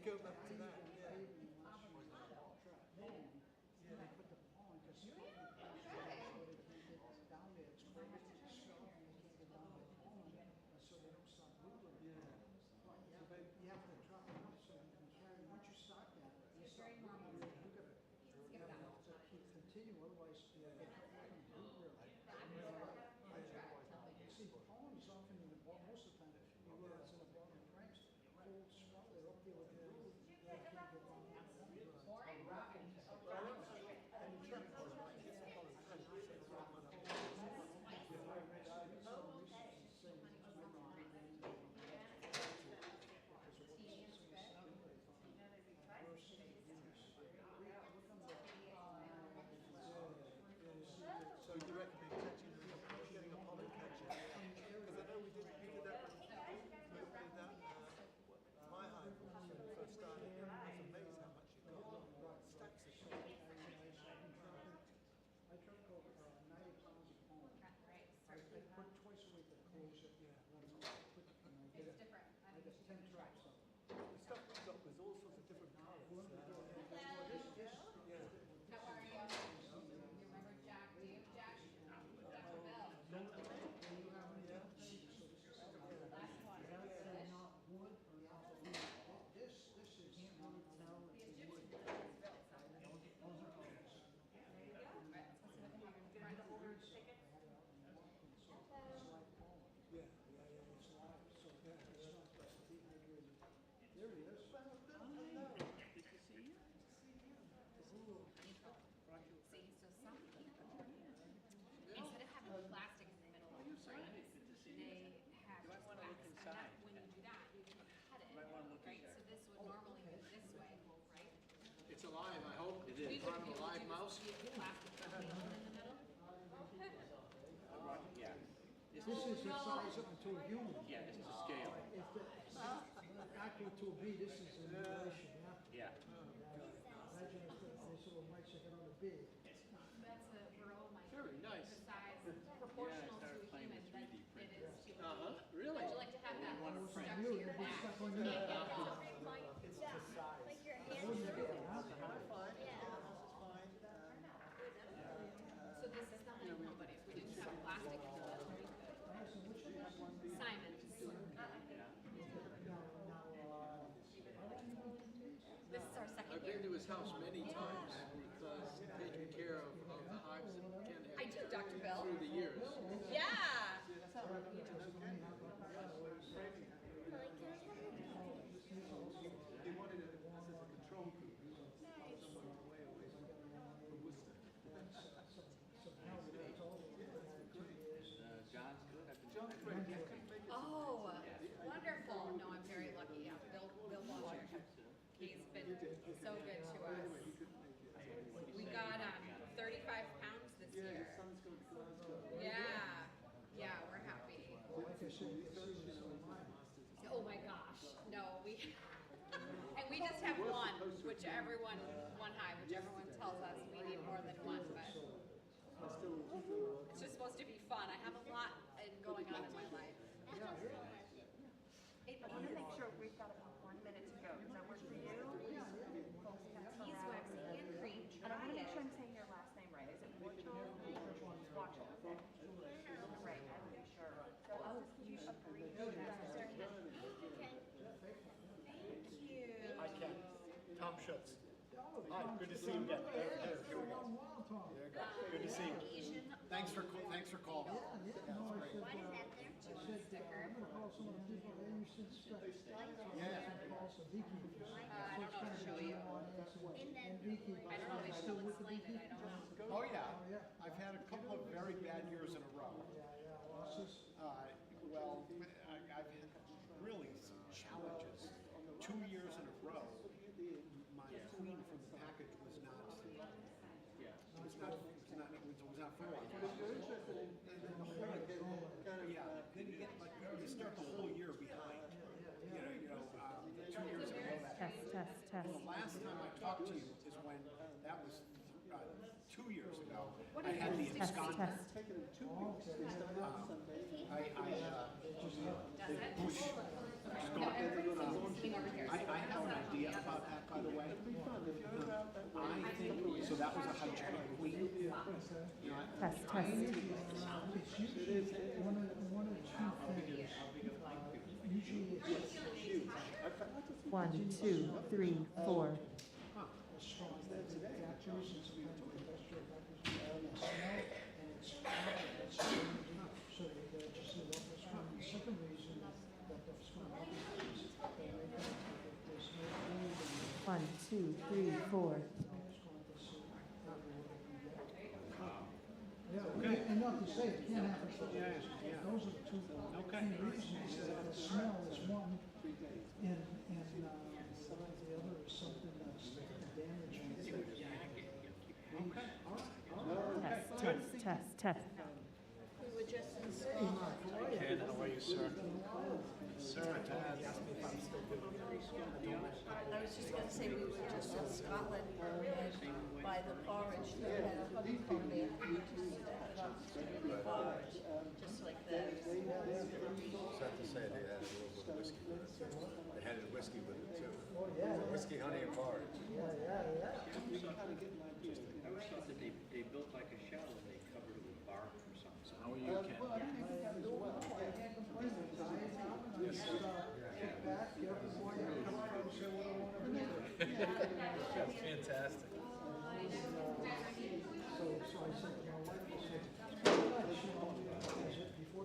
go back to that, yeah. Yeah, they put the pollen, because so they can't get down there, it's cold, it's snow, and they can't get down there pollen, so they don't start moving. Yeah. But you have to drop it off so you can carry, once you start that, you start moving, you gotta continue, otherwise they don't do really. See, pollen is often in the bottom, most of the time, you realize in the bottom of frames, cold swell, they're up there with the roof, they can't get down there. So you recommend getting a pollen catcher? Because I know we did that with that my hive when we first started. It was amazing how much you got. Stacks of shit. I took 90 pounds of pollen. I put twice a week at close it. It's different. I just 10 drops of it. The stuff comes up with all sorts of different colours. Yeah. How are you? You remember Jack? Do you, Jack? Dr. Bell. Last one. Not wood or not wood. This is not tell The Egyptian built something. those are colors. There you go. All right, let's see what they have. Find the older tickets. Yeah. It's live, so it's not there he is. Good to see you. See, so some people, instead of having plastic in the middle of the frames, they have just wax. And when you do that, you can cut it, right? So this would normally be this way, right? It's alive, I hope. It We is. would I'm be a able to live do mouse. this with plastic container in the middle. Yeah. This is the size up to a human. Yeah, this is a scale. If the actual to a bee, this is in relation, yeah. Yeah. Imagine if this little might check it on a bee. That's a burrow mic. Very nice. The size proportional to started a playing human with than 3D it printers. is to a bee. Uh-huh. Really? Would you like to have that want to stuck print. to your back? Stuck on Can't your get back. off. It's the size. Like your That's hands. fine. Fine. So this is not like home, but if we didn't have plastic in the middle, we could. Simon's. This is our second I've been to year. his house many times because taking care of the hives that Ken I had do, Dr. Bill. through the years. Yeah. They wanted it as a control group. Somewhere away from Worcester. John's good. I've been John's great. He couldn't make it. Oh, wonderful. No, I'm very lucky. Yeah, Bill Walter. He's been so good to us. We got 35 pounds this year. Yeah, we're happy. Oh my gosh, no, and we just have one hive, which everyone tells us we need more than one, but it's just supposed to be fun. I have a lot going on in my life. I want to make sure we've got about 1 minute to go. Does that work for you? Beeswax and cream. And I want to make sure I'm saying your last name right. Is it Watchel? Watchel. Okay. Right, I want to be sure. So I'll just give you a brief Thank you. Hi, Ken. Tom Schutz. Hi, good to see you again. Here we go. There you go. Good to see you. Asian. Thanks for calling. Why is that there? I'm gonna call some of the people that used to inspect. Yeah. Also beekeepers. I don't know how to show you. And beekeepers. I don't know, maybe they'll explain it, I don't know. Oh, yeah. I've had a couple of very bad years in a row. Well, I've had really some challenges. 2 years in a row, my queen from the package was not for life. Yeah, then you get like you start the whole year behind. 2 years ago. Test. Well, the last time I talked to you is when that was 2 years ago. I had the ensconcement. The bush. came over here. I have an idea about that, by the way. I think, so that was a hijack queen. You know, Test. It's usually one or two fingers. Usually it's huge. 1, 2, 3, 4. strong factors and sometimes industrial factors. And smell, and it's so they just a little strong. The second reason that the smell is there's no food and 1, 2, 3, 4. Yeah, and not to say it can't happen. Those are the two key reasons. The smell is one, and the other is something that's damaging. Test. Ken, how are you, sir? Sir, he asked me if I'm still doing it. I was just gonna say, we were just in Scotland, and by the forage, they had a honey farm there, we just put it up to the forage, just like that. Sad to say they had a little bit of whiskey with it. They had whiskey with it too. Oh yeah. Whiskey, honey, and porridge. I always thought that they built like a shell and they covered it with bark or something. How are you, Ken? Fantastic.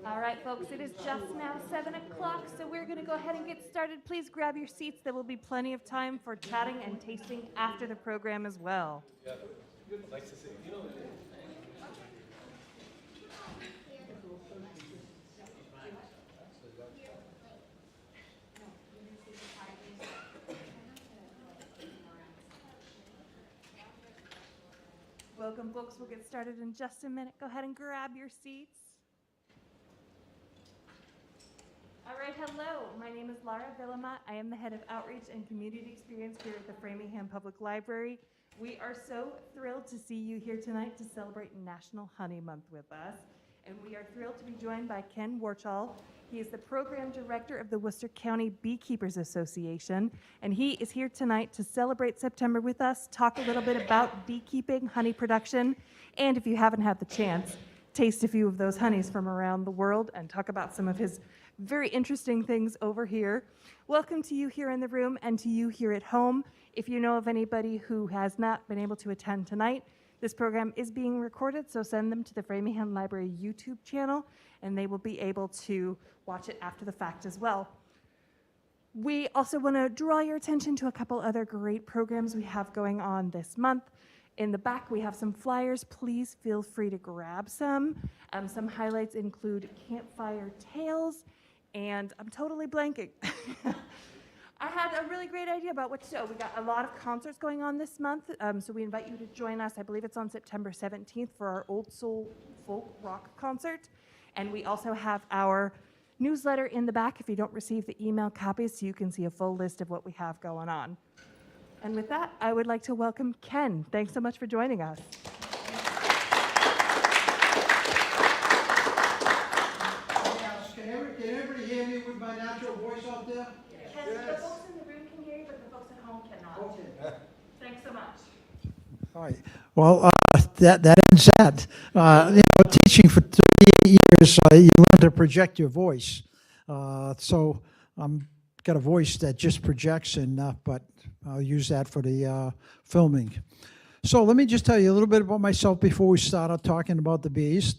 All right, folks, it is just now 7 o'clock, so we're going to go ahead and get started. Please grab your seats. There will be plenty of time for chatting and tasting after the program as well. Yeah. Nice to see you. Welcome, folks. We'll get started in just a minute. Go ahead and grab your seats. All right, hello. My name is Lara Villamot. I am the head of Outreach and Community Experience here at the Framingham Public Library. We are so thrilled to see you here tonight to celebrate National Honey Month with us. And we are thrilled to be joined by Ken Warchall. He is the program director of the Worcester County Beekeepers Association, and he is here tonight to celebrate September with us, talk a little bit about beekeeping, honey production, and if you haven't had the chance, taste a few of those honeys from around the world and talk about some of his very interesting things over here. Welcome to you here in the room and to you here at home. If you know of anybody who has not been able to attend tonight, this program is being recorded, so send them to the Framingham Library YouTube channel, and they will be able to watch it after the fact as well. We also want to draw your attention to a couple other great programs we have going on this month. In the back, we have some flyers. Please feel free to grab some. Some highlights include Campfire Tales, and I'm totally blanking. I had a really great idea about what to do. We got a lot of concerts going on this month, so we invite you to join us. I believe it's on September 17th for our Old Soul Folk Rock concert. And we also have our newsletter in the back if you don't receive the email copies, so you can see a full list of what we have going on. And with that, I would like to welcome Ken. Thanks so much for joining us. Can everybody hear me with my natural voice out there? Ken, the folks in the room can hear you, but the folks at home cannot. Okay. Thanks so much. All right. Well, that ends that. Teaching for 38 years, you learn to project your voice. So I'm got a voice that just projects, but I'll use that for the filming. So let me just tell you a little bit about myself before we start out talking about the bees.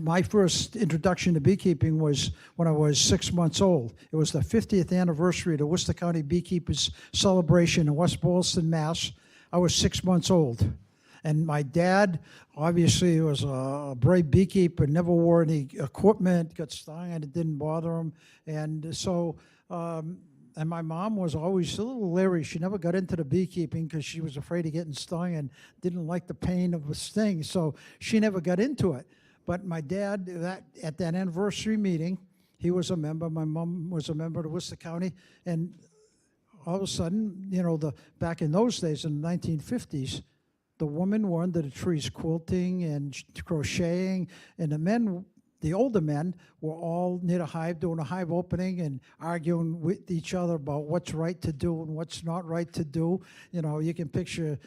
My first introduction to beekeeping was when I was 6 months old. It was the 50th anniversary of the Worcester County Beekeepers Celebration in West Boylston, Mass. I was 6 months old. And my dad, obviously, was a brave beekeeper, never wore any equipment, got stung, and it didn't bother him. And so, and my mom was always a little leery. She never got into the beekeeping because she was afraid of getting stung and didn't like the pain of a sting. So she never got into it. But my dad, at that anniversary meeting, he was a member. My mom was a member of the Worcester County. And all of a sudden, back in those days, in the 1950s, the women were under the trees quilting and crocheting, and the men the older men were all near the hive doing a hive opening and arguing with each other about what's right to do and what's not right to do. You know, you can picture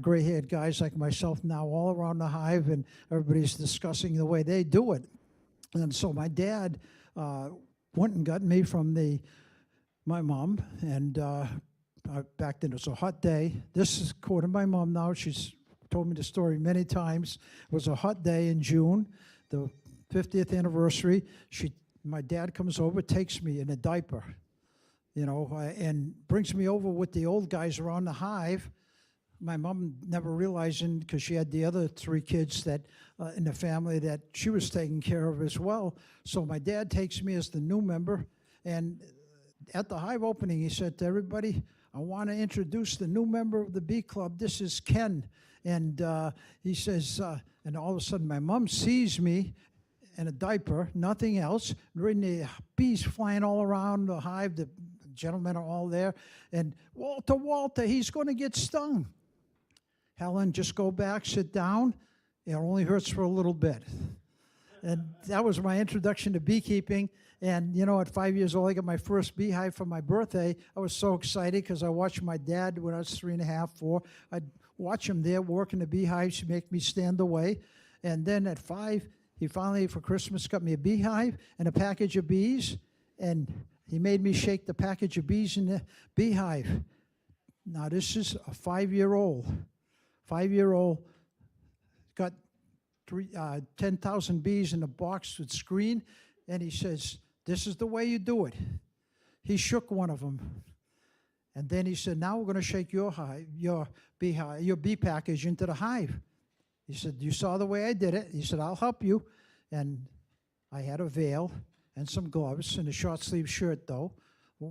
gray-haired guys like myself now all around the hive, and everybody's discussing the way they do it. And so my dad went and got me from my mom, and back then it was a hot day. This is quoting my mom now. She's told me the story many times. It was a hot day in June, the 50th anniversary. My dad comes over, takes me in a diaper, you know, and brings me over with the old guys around the hive. My mom never realizing, because she had the other 3 kids that in the family that she was taking care of as well. So my dad takes me as the new member, and at the hive opening, he said to everybody, I want to introduce the new member of the bee club. This is Ken. And he says, and all of a sudden my mom sees me in a diaper, nothing else, and the bees flying all around the hive. The gentlemen are all there. And Walter, he's going to get stung. Helen, just go back, sit down. It only hurts for a little bit. And that was my introduction to beekeeping. And, you know, at 5 years old, I got my first beehive for my birthday. I was so excited because I watched my dad when I was 3.5, 4. I'd watch him there working the beehives to make me stand away. And then at 5, he finally, for Christmas, got me a beehive and a package of bees. And he made me shake the package of bees in the beehive. Now, this is a 5-year-old. 5-year-old got 10,000 bees in a box with screen, and he says, this is the way you do it. He shook one of them. And then he said, now we're going to shake your bee package into the hive. He said, you saw the way I did it. He said, I'll help you. And I had a veil and some gloves and a short sleeve shirt, though,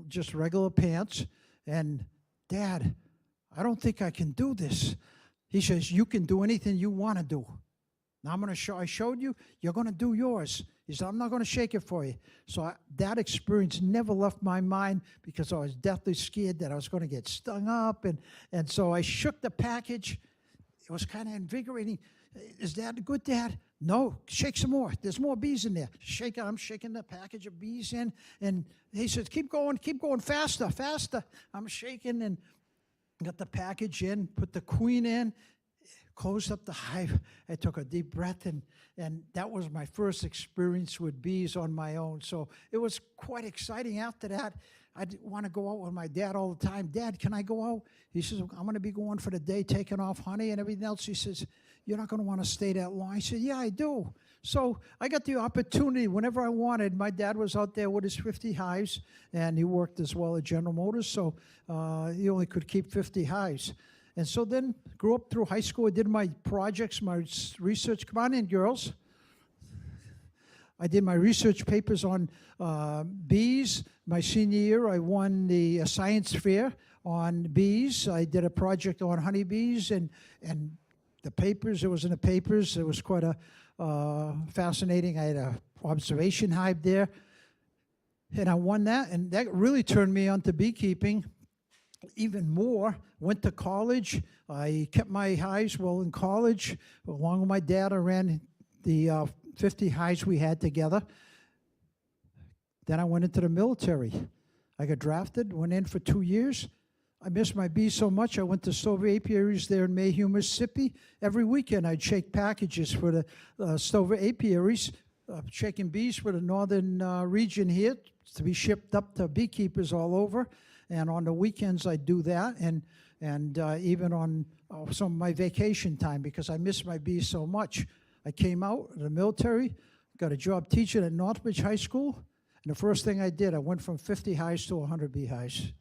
just regular pants. And, Dad, I don't think I can do this. He says, you can do anything you want to do. Now I'm going to show, I showed you, you're going to do yours. He said, I'm not going to shake it for you. So that experience never left my mind because I was deathly scared that I was going to get stung up. And so I shook the package. It was kind of invigorating. Is that good, Dad? No, shake some more. There's more bees in there. Shake it. I'm shaking the package of bees in. And he says, keep going, faster, faster. I'm shaking and got the package in, put the queen in, closed up the hive. I took a deep breath, and that was my first experience with bees on my own. So it was quite exciting. After that, I'd want to go out with my dad all the time. Dad, can I go out? He says, I'm going to be going for the day, taking off honey and everything else. He says, you're not going to want to stay that long. I said, yeah, I do. So I got the opportunity whenever I wanted. My dad was out there with his 50 hives, and he worked as well at General Motors, so he only could keep 50 hives. And so then grew up through high school. I did my projects, my research. Come on in, girls. I did my research papers on bees. My senior year, I won the science fair on bees. I did a project on honeybees, and the papers, it was in the papers. It was quite a fascinating. I had an observation hive there, and I won that, and that really turned me on to beekeeping even more. Went to college. I kept my hives well in college. Along with my dad, I ran the 50 hives we had together. Then I went into the military. I got drafted, went in for 2 years. I missed my bees so much, I went to Stover Apiaries there in Mayhew, Mississippi. Every weekend I'd shake packages for the Stover Apiaries, shaking bees for the northern region here to be shipped up to beekeepers all over. And on the weekends I'd do that, and even on some of my vacation time, because I missed my bees so much. I came out of the military, got a job teaching at Northbridge High School, and the first thing I did, I went from 50 hives to 100 beehives.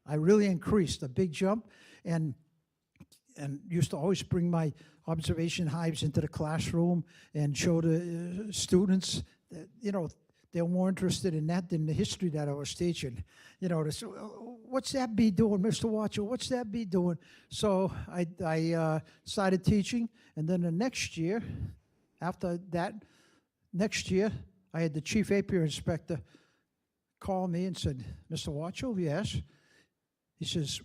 I really increased, a big jump, and used to always bring my observation hives into the classroom and show the students that, you know, they're more interested in that than the history that I was teaching. You know, what's that bee doing, Mr. Watcher? What's that bee doing? So I started teaching, and then the next year, after that, next year, I had the chief apiary inspector call me and said, Mr. Watcher, yes. He says,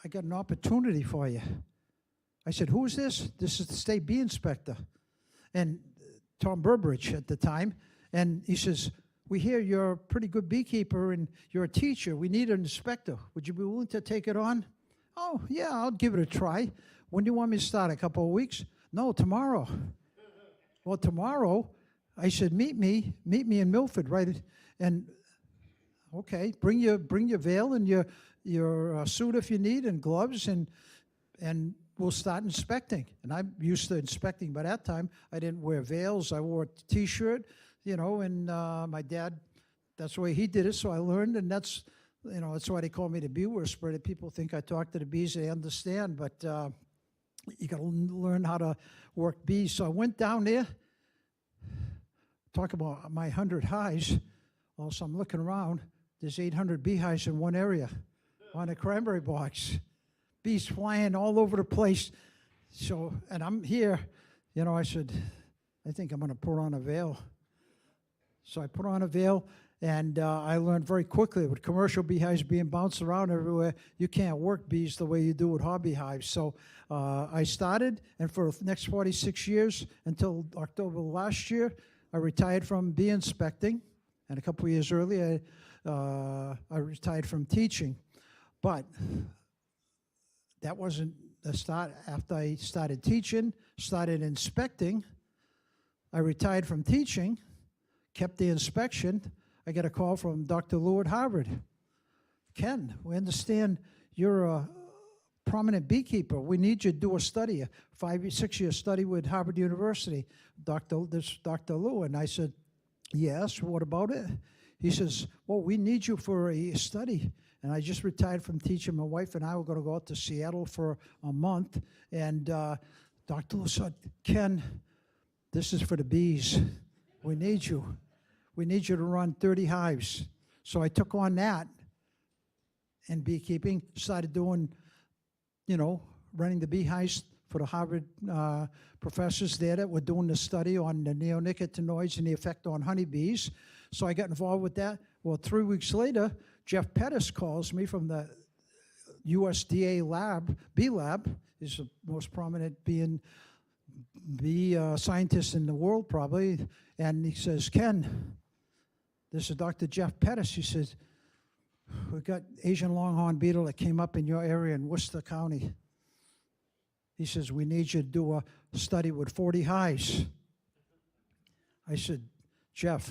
I got an opportunity for you. I said, who is this? This is the state bee inspector. And Tom Burbridge at the time, and he says, we hear you're a pretty good beekeeper and you're a teacher. We need an inspector. Would you be willing to take it on? Oh, yeah, I'll give it a try. When do you want me to start? A couple of weeks? No, tomorrow. Well, tomorrow, I said, meet me in Milford, right? And okay, bring your veil and your suit if you need, and gloves, and we'll start inspecting. And I'm used to inspecting by that time. I didn't wear veils. I wore a T-shirt, and my dad, that's the way he did it, so I learned, and that's why they call me the bee whisperer. That people think I talk to the bees, they understand, but you got to learn how to work bees. So I went down there, talk about my 100 hives. Also, I'm looking around. There's 800 beehives in one area on a cranberry box. Bees flying all over the place. So, and I'm here, I said, I think I'm going to put on a veil. So I put on a veil, and I learned very quickly with commercial beehives being bounced around everywhere, you can't work bees the way you do with hobby hives. So I started, and for the next 46 years, until October last year, I retired from bee inspecting, and a couple of years earlier, I retired from teaching. But that wasn't the start. After I started teaching, started inspecting, I retired from teaching, kept the inspection. I get a call from Dr. Lou at Harvard. Ken, we understand you're a prominent beekeeper. We need you to do a study, a 6-year study with Harvard University. Dr. Lou. And I said, yes, what about it? He says, well, we need you for a study. And I just retired from teaching. My wife and I were going to go out to Seattle for a month. And Dr. Lou said, Ken, this is for the bees. We need you. We need you to run 30 hives. So I took on that in beekeeping, started doing, running the beehives for the Harvard professors there that were doing the study on the neonicotinoids and the effect on honeybees. So I got involved with that. Well, 3 weeks later, Jeff Pettis calls me from the USDA lab, bee lab. He's the most prominent bee scientist in the world, probably. And he says, Ken, this is Dr. Jeff Pettis. He says, we've got Asian longhorn beetle that came up in your area in Worcester County. He says, we need you to do a study with 40 hives. I said, Jeff,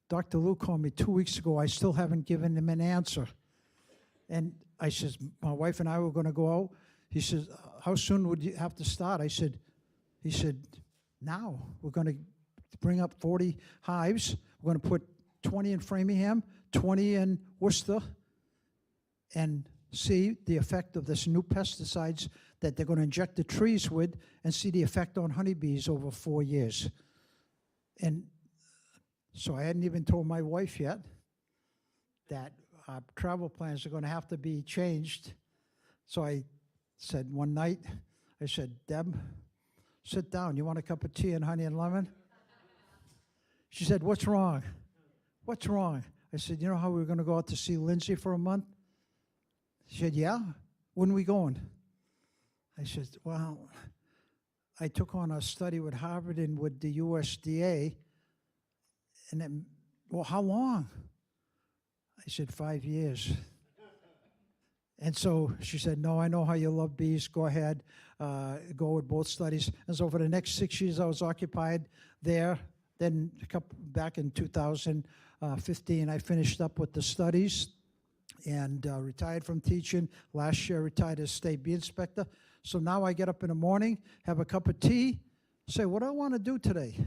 Dr. Lou called me 2 weeks ago. I still haven't given him an answer. And I said, my wife and I were going to go out. He says, how soon would you have to start? He said, now. We're going to bring up 40 hives. We're going to put 20 in Framingham, 20 in Worcester, and see the effect of this new pesticides that they're going to inject the trees with, and see the effect on honeybees over 4 years. And so I hadn't even told my wife yet that our travel plans are going to have to be changed. So I said one night, I said, Deb, sit down. You want a cup of tea and honey and lemon? She said, what's wrong? What's wrong? I said, you know how we were going to go out to see Lindsay for a month? She said, yeah. When are we going? I said, well, I took on a study with Harvard and with the USDA. And then, well, how long? I said, 5 years. And so she said, no, I know how you love bees. Go ahead, go with both studies. And so for the next 6 years, I was occupied there. Then back in 2015, I finished up with the studies and retired from teaching. Last year, I retired as state bee inspector. So now I get up in the morning, have a cup of tea, say, what do I want to do today?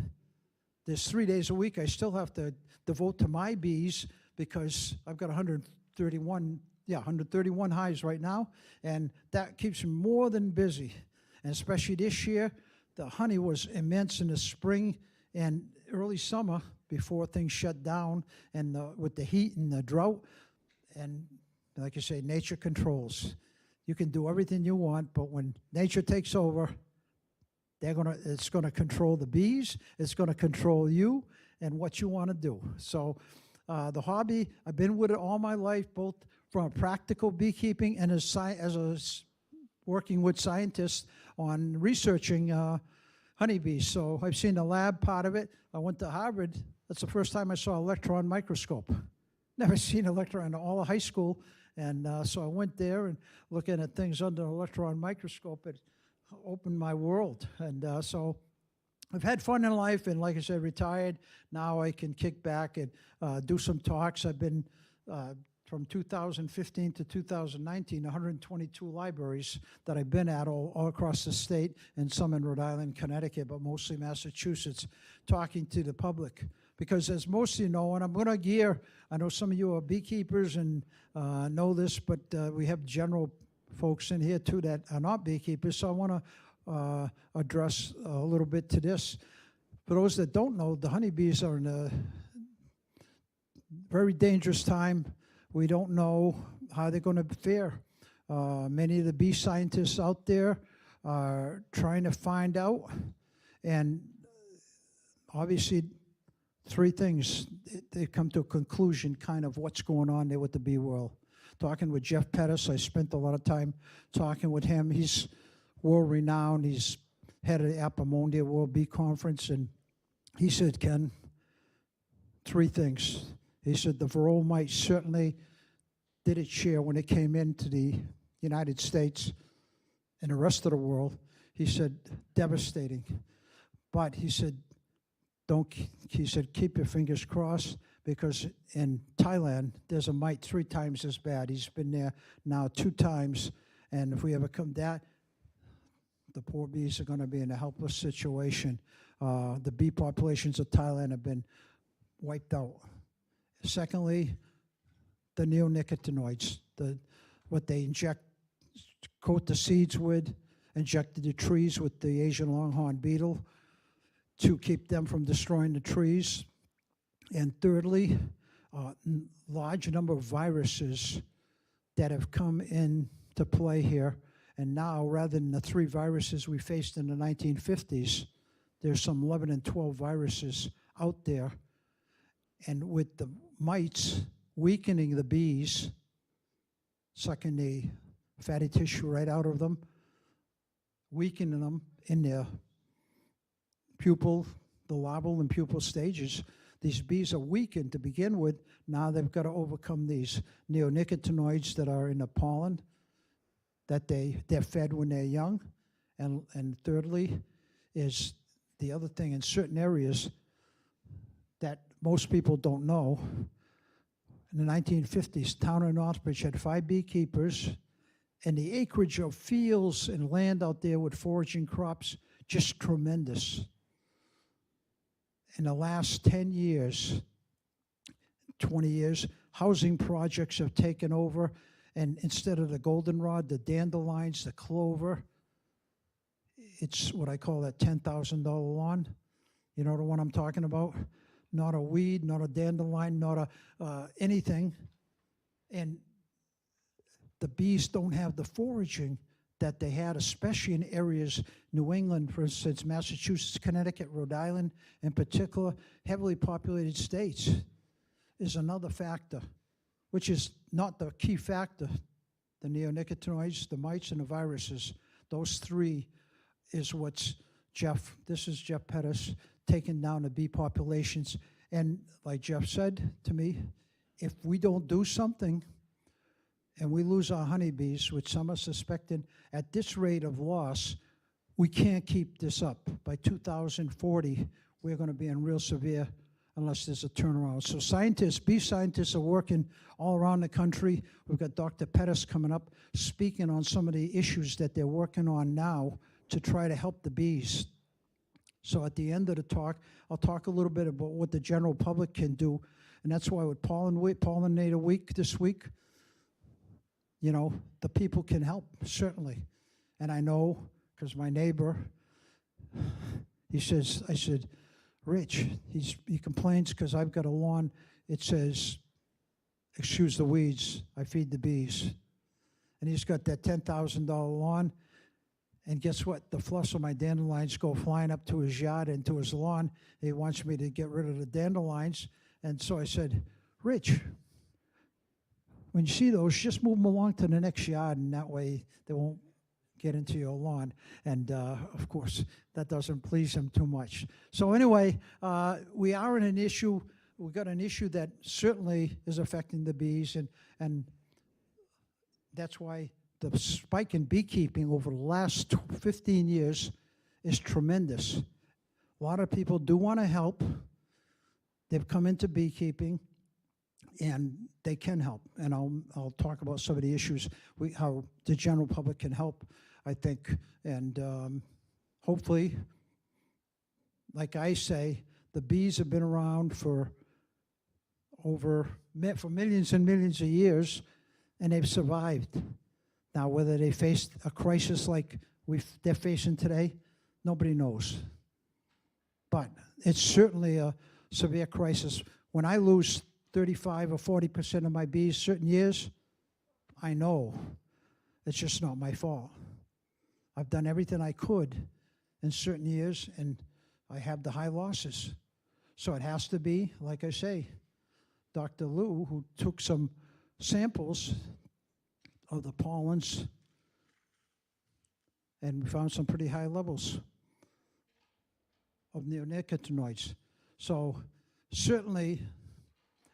There's 3 days a week I still have to devote to my bees because I've got 131 hives right now, and that keeps me more than busy. And especially this year, the honey was immense in the spring and early summer before things shut down, and with the heat and the drought. And like you say, nature controls. You can do everything you want, but when nature takes over, it's going to control the bees, it's going to control you and what you want to do. So the hobby, I've been with it all my life, both from practical beekeeping and working with scientists on researching honeybees. So I've seen the lab part of it. I went to Harvard. That's the first time I saw an electron microscope. Never seen electron in all of high school. And so I went there and looking at things under an electron microscope, it opened my world. And so I've had fun in life, and like I said, retired. Now I can kick back and do some talks. I've been, from 2015 to 2019, 122 libraries that I've been at all across the state, and some in Rhode Island, Connecticut, but mostly Massachusetts, talking to the public. Because as most of you know, and I'm going to gear, I know some of you are beekeepers and know this, but we have general folks in here too that are not beekeepers, so I want to address a little bit to this. For those that don't know, the honeybees are in a very dangerous time. We don't know how they're going to fare. Many of the bee scientists out there are trying to find out, and obviously three things, they come to a conclusion kind of what's going on there with the bee world. Talking with Jeff Pettis, I spent a lot of time talking with him. He's world-renowned. He's head of the Appomondia World Bee Conference, and he said, Ken, three things. He said the varroa mite certainly did its share when it came into the United States and the rest of the world. He said, devastating. But he said, he said, keep your fingers crossed, because in Thailand, there's a mite 3 times as bad. He's been there now 2 times, and if we ever come that, the poor bees are going to be in a helpless situation. The bee populations of Thailand have been wiped out. Secondly, the neonicotinoids, what they inject, coat the seeds with, injected the trees with the Asian longhorn beetle to keep them from destroying the trees. And thirdly, large number of viruses that have come into play here. And now, rather than the 3 viruses we faced in the 1950s, there's some 11 and 12 viruses out there. And with the mites weakening the bees, sucking the fatty tissue right out of them, weakening them in their pupal, the larval and pupal stages, these bees are weakened to begin with. Now they've got to overcome these neonicotinoids that are in the pollen that they're fed when they're young. And thirdly is the other thing in certain areas that most people don't know. In the 1950s, town of Northbridge had 5 beekeepers, and the acreage of fields and land out there with foraging crops, just tremendous. In the last 10 years, 20 years, housing projects have taken over, and instead of the goldenrod, the dandelions, the clover, it's what I call that $10,000 lawn. You know the one I'm talking about? Not a weed, not a dandelion, not anything. And the bees don't have the foraging that they had, especially in areas, New England, for instance, Massachusetts, Connecticut, Rhode Island, in particular, heavily populated states, is another factor, which is not the key factor. The neonicotinoids, the mites, and the viruses, those 3 is what's this is Jeff Pettis, taking down the bee populations. And like Jeff said to me, if we don't do something and we lose our honeybees, which some are suspecting, at this rate of loss, we can't keep this up. By 2040, we're going to be in real severe unless there's a turnaround. So scientists, bee scientists are working all around the country. We've got Dr. Pettis coming up, speaking on some of the issues that they're working on now to try to help the bees. So at the end of the talk, I'll talk a little bit about what the general public can do. And that's why with Pollinator Week this week, you know, the people can help, certainly. And I know, because my neighbor, I said, Rich, he complains because I've got a lawn, it says, excuse the weeds, I feed the bees. And he's got that $10,000 lawn. And guess what? The fluffs of my dandelions go flying up to his yard and to his lawn. He wants me to get rid of the dandelions. And so I said, Rich, when you see those, just move them along to the next yard, and that way they won't get into your lawn. And of course, that doesn't please them too much. So anyway, we are in an issue. We've got an issue that certainly is affecting the bees, and that's why the spike in beekeeping over the last 15 years is tremendous. A lot of people do want to help. They've come into beekeeping, and they can help. And I'll talk about some of the issues, how the general public can help, I think. And hopefully, like I say, the bees have been around for millions and millions of years, and they've survived. Now, whether they faced a crisis like they're facing today, nobody knows. But it's certainly a severe crisis. When I lose 35 or 40% of my bees certain years, I know it's just not my fault. I've done everything I could in certain years, and I have the high losses. So it has to be, like I say, Dr. Lou, who took some samples of the pollens, and we found some pretty high levels of neonicotinoids. So certainly,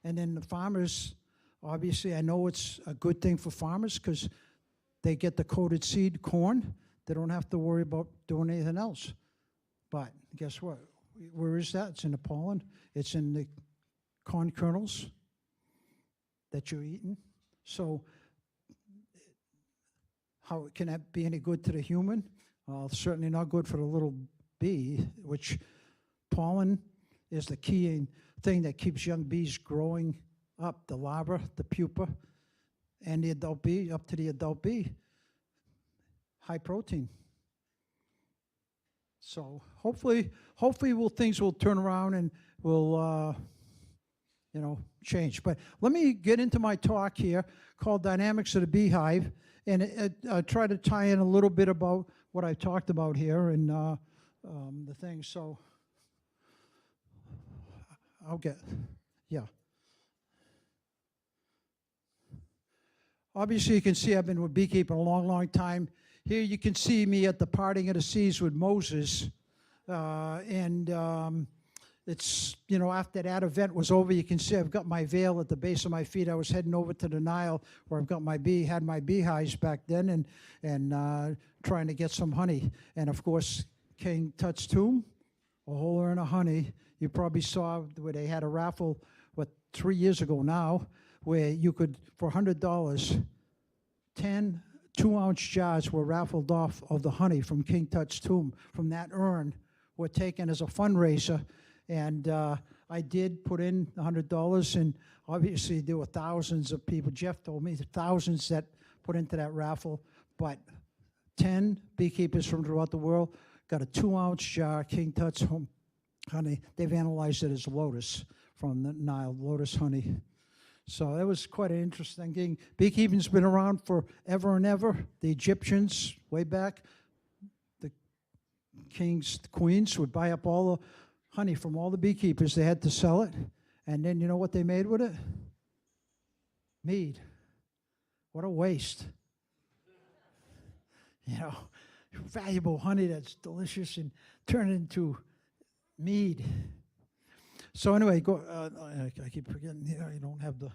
and then the farmers, obviously I know it's a good thing for farmers because they get the coated seed corn. They don't have to worry about doing anything else. But guess what? Where is that? It's in the pollen. It's in the corn kernels that you're eating. So how can that be any good to the human? Certainly not good for the little bee, which pollen is the key thing that keeps young bees growing up, the larva, the pupa, and the adult bee, up to the adult bee. High protein. So hopefully things will turn around and will change. But let me get into my talk here called Dynamics of the Beehive, and try to tie in a little bit about what I talked about here and the thing. So Obviously, you can see I've been with beekeeping a long, long time. Here you can see me at the parting of the seas with Moses. It's, after that event was over, you can see I've got my veil at the base of my feet. I was heading over to the Nile where I've got had my beehives back then and trying to get some honey. And of course, King Tut's tomb, a whole urn of honey. You probably saw where they had a raffle, 3 years ago now, where you could, for $100, 10 2-ounce jars were raffled off of the honey from King Tut's tomb. From that urn were taken as a fundraiser. And I did put in $100, and obviously there were thousands of people. Jeff told me thousands that put into that raffle, but 10 beekeepers from throughout the world got a 2-ounce jar, King Tut's honey. They've analyzed it as lotus from the Nile, lotus honey. So that was quite an interesting thing. Beekeeping's been around forever and ever. The Egyptians, way back, the kings, the queens would buy up all the honey from all the beekeepers. They had to sell it. And then you know what they made with it? Mead. What a waste. Valuable honey that's delicious and turn it into mead. So anyway, I keep forgetting here, I don't have the...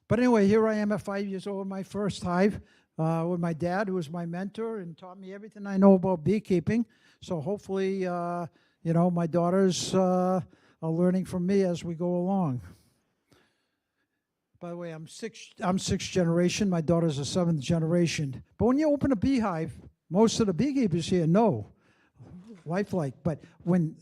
But anyway, here I am at 5 years old, my first hive, with my dad, who was my mentor and taught me everything I know about beekeeping. So hopefully, my daughters are learning from me as we go along. By the way, I'm sixth generation. My daughter's a 7th generation. But when you open a beehive, most of the beekeepers here know, lifelike. But when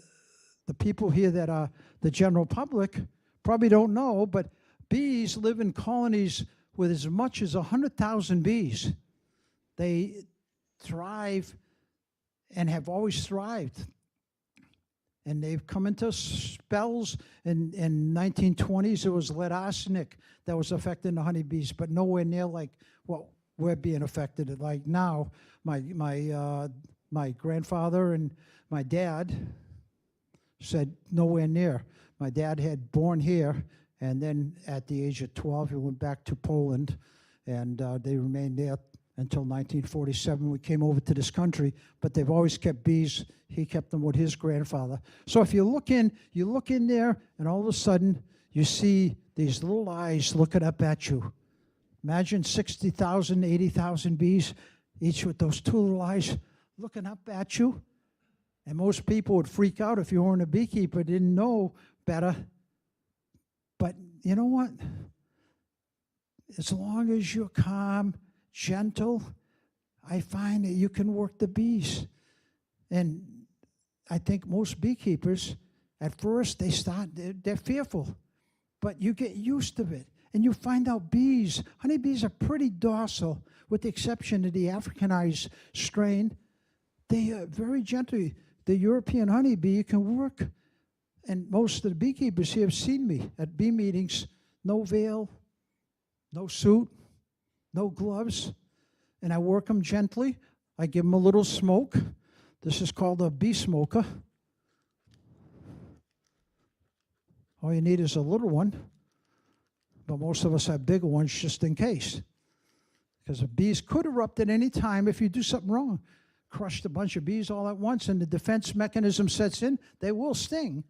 the people here that are the general public probably don't know, but bees live in colonies with as much as 100,000 bees. They thrive and have always thrived. And they've come into spells. In 1920s, it was lead arsenic that was affecting the honeybees, but nowhere near like what we're being affected. Like now, my grandfather and my dad said nowhere near. My dad had born here, and then at the age of 12, he went back to Poland, and they remained there until 1947. We came over to this country, but they've always kept bees. He kept them with his grandfather. So if you look in there, and all of a sudden you see these little eyes looking up at you. Imagine 60,000, 80,000 bees, each with those two little eyes looking up at you. And most people would freak out if you weren't a beekeeper, didn't know better. But you know what? As long as you're calm, gentle, I find that you can work the bees. And I think most beekeepers, at first, they're fearful. But you get used to it. And you find out bees, honeybees are pretty docile, with the exception of the Africanized strain. They are very gentle. The European honeybee can work. And most of the beekeepers here have seen me at bee meetings. No veil, no suit, no gloves. And I work them gently. I give them a little smoke. This is called a bee smoker. All you need is a little one. But most of us have bigger ones just in case. Because the bees could erupt at any time if you do something wrong. Crushed a bunch of bees all at once, and the defense mechanism sets in. They will sting,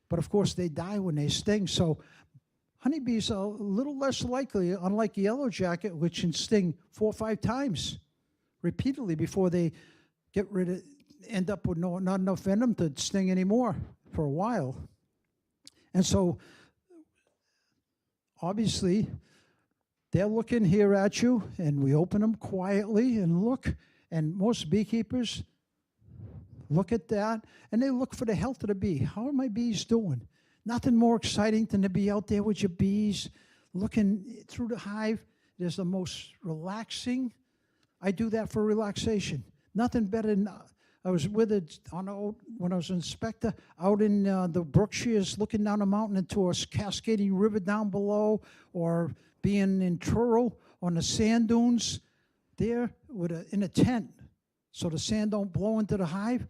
but of course they die when they sting. So honeybees are a little less likely, unlike yellow jacket, which can sting 4 or 5 times repeatedly before they end up with not enough venom to sting anymore for a while. And so obviously they're looking here at you, and we open them quietly and look. And most beekeepers look at that, and they look for the health of the bee. How are my bees doing? Nothing more exciting than to be out there with your bees, looking through the hive. It is the most relaxing. I do that for relaxation. Nothing better than, I was with it when I was an inspector out in the Berkshires, looking down a mountain into a cascading river down below, or being in Truro on the sand dunes there in a tent so the sand don't blow into the hive,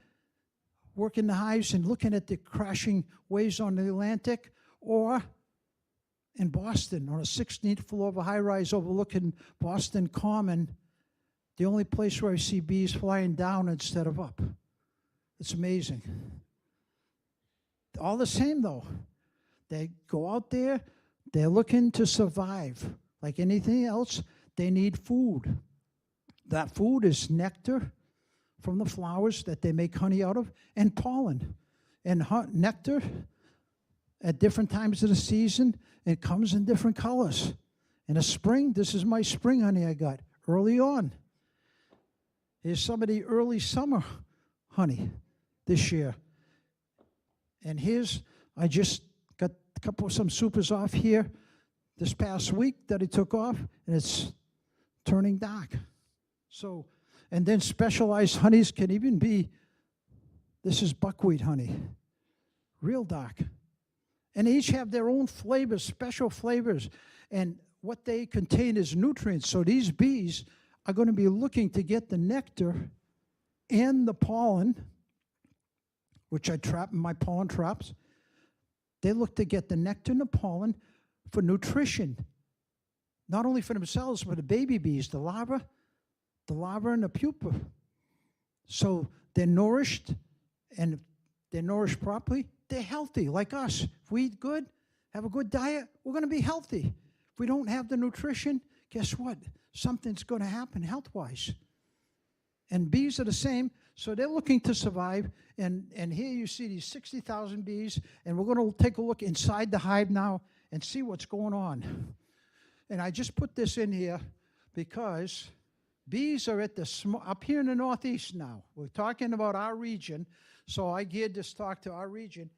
working the hives and looking at the crashing waves on the Atlantic, or in Boston on a 16th floor of a high-rise overlooking Boston Common, the only place where I see bees flying down instead of up. It's amazing. All the same, though, they go out there, they're looking to survive. Like anything else, they need food. That food is nectar from the flowers that they make honey out of, and pollen. And nectar, at different times of the season, it comes in different colors. In the spring, this is my spring honey I got early on. Here's some of the early summer honey this year. And I just got some supers off here this past week that I took off, and it's turning dark. So, and then specialized honeys can even be, this is buckwheat honey, real dark. And they each have their own flavors, special flavors, and what they contain is nutrients. So these bees are going to be looking to get the nectar and the pollen, which I trap in my pollen traps. They look to get the nectar and the pollen for nutrition, not only for themselves, but the baby bees, the larva and the pupa. So they're nourished, and if they're nourished properly, they're healthy, like us. If we eat good, have a good diet, we're going to be healthy. If we don't have the nutrition, guess what? Something's going to happen health-wise. And bees are the same, so they're looking to survive. And here you see these 60,000 bees, and we're going to take a look inside the hive now and see what's going on. And I just put this in here because bees are up here in the Northeast now. We're talking about our region, so I geared this talk to our region.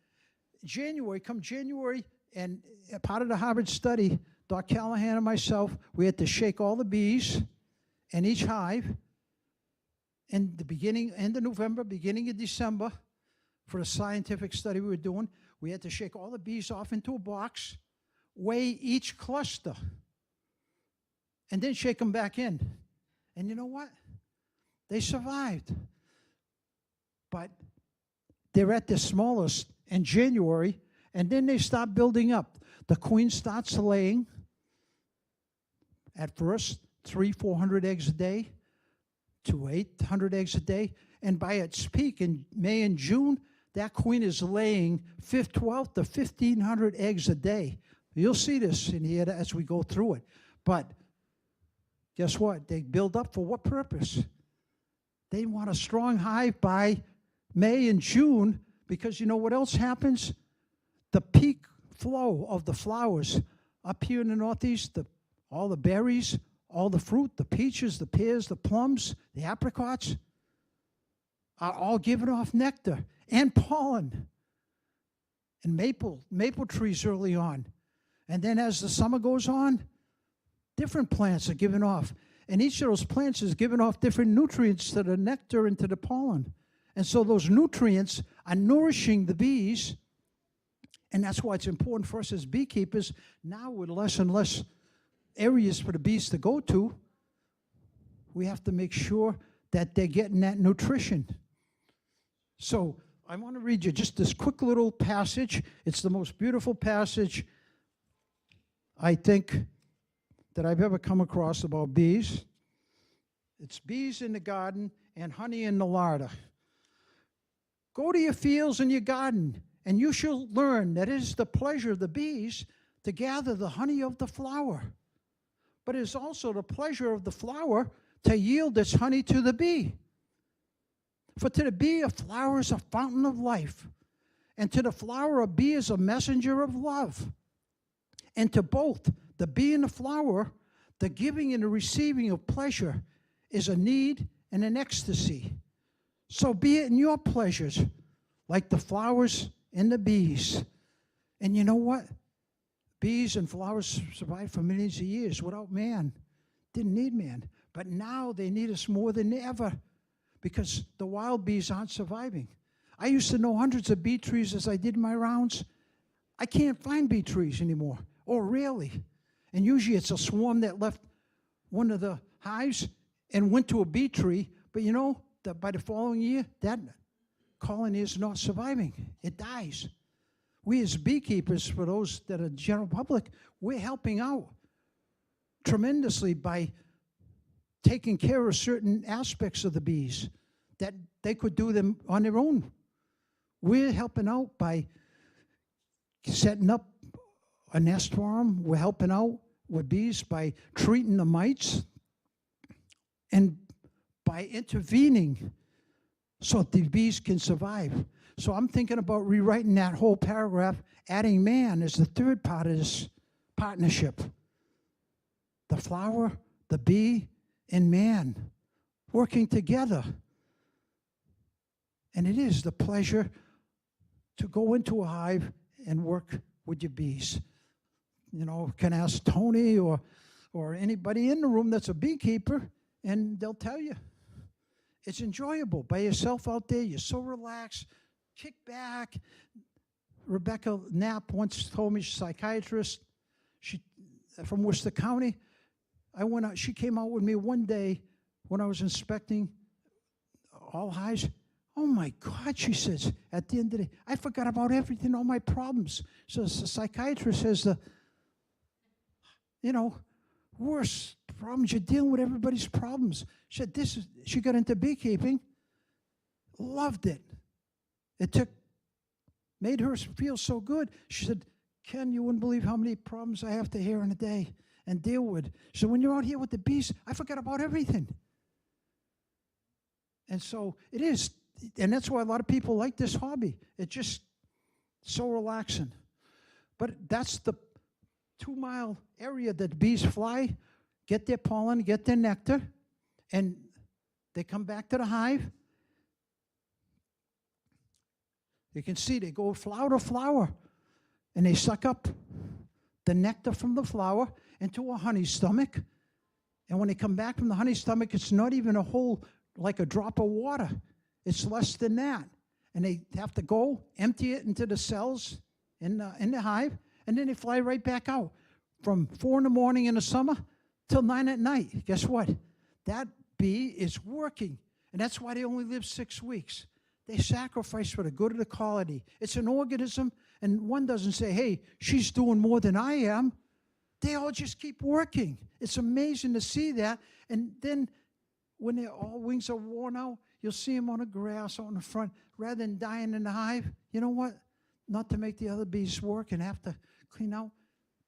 Come January, and part of the Harvard study, Dr. Callahan and myself, we had to shake all the bees in each hive in the end of November, beginning of December, for the scientific study we were doing. We had to shake all the bees off into a box, weigh each cluster, and then shake them back in. And you know what? They survived. But they're at their smallest in January, and then they start building up. The queen starts laying at first 300-400 eggs a day. to 800 eggs a day. And by its peak in May and June, that queen is laying 12 to 1,500 eggs a day. You'll see this in here as we go through it. But guess what? They build up for what purpose? They want a strong hive by May and June, because you know what else happens? The peak flow of the flowers up here in the Northeast, all the berries, all the fruit, the peaches, the pears, the plums, the apricots, are all giving off nectar and pollen. And maple trees early on. And then as the summer goes on, different plants are giving off. And each of those plants is giving off different nutrients to the nectar and to the pollen. And so those nutrients are nourishing the bees. And that's why it's important for us as beekeepers, now with less and less areas for the bees to go to, we have to make sure that they're getting that nutrition. So I want to read you just this quick little passage. It's the most beautiful passage, I think, that I've ever come across about bees. It's bees in the garden and honey in the larder. Go to your fields and your garden, and you shall learn that it is the pleasure of the bees to gather the honey of the flower. But it is also the pleasure of the flower to yield its honey to the bee. For to the bee a flower is a fountain of life, and to the flower a bee is a messenger of love. And to both the bee and the flower, the giving and the receiving of pleasure is a need and an ecstasy. So be it in your pleasures, like the flowers and the bees. And you know what? Bees and flowers survived for millions of years without man. Didn't need man. But now they need us more than ever, because the wild bees aren't surviving. I used to know hundreds of bee trees as I did my rounds. I can't find bee trees anymore, or rarely. And usually it's a swarm that left one of the hives and went to a bee tree. But you know, by the following year, that colony is not surviving. It dies. We as beekeepers, for those that are general public, we're helping out tremendously by taking care of certain aspects of the bees that they could do them on their own. We're helping out by setting up a nest for them. We're helping out with bees by treating the mites and by intervening so the bees can survive. So I'm thinking about rewriting that whole paragraph, adding man as the third part of this partnership. The flower, the bee, and man working together. And it is the pleasure to go into a hive and work with your bees. You know, can ask Tony or anybody in the room that's a beekeeper, and they'll tell you. It's enjoyable. By yourself out there, you're so relaxed, kick back. Rebecca Knapp once told me, she's a psychiatrist, from Worcester County. I went out, she came out with me one day when I was inspecting all hives. Oh my God, she says, at the end of the day, I forgot about everything, all my problems. So the psychiatrist has the, worst problems. You're dealing with everybody's problems. She said, she got into beekeeping, loved it. It made her feel so good. She said, Ken, you wouldn't believe how many problems I have to hear in a day and deal with. So when you're out here with the bees, I forgot about everything. And so it is, and that's why a lot of people like this hobby. It's just so relaxing. But that's the 2-mile area that bees fly, get their pollen, get their nectar, and they come back to the hive. You can see they go flower to flower, and they suck up the nectar from the flower into a honey stomach. And when they come back from the honey stomach, it's not even a whole, like a drop of water. It's less than that. And they have to go empty it into the cells in the hive, and then they fly right back out from 4 in the morning in the summer till 9 at night. Guess what? That bee is working, and that's why they only live 6 weeks. They sacrifice for the good of the colony. It's an organism, and one doesn't say, hey, she's doing more than I am. They all just keep working. It's amazing to see that. And then when their all wings are worn out, you'll see them on the grass out in the front. Rather than dying in the hive, you know what? Not to make the other bees work and have to clean out,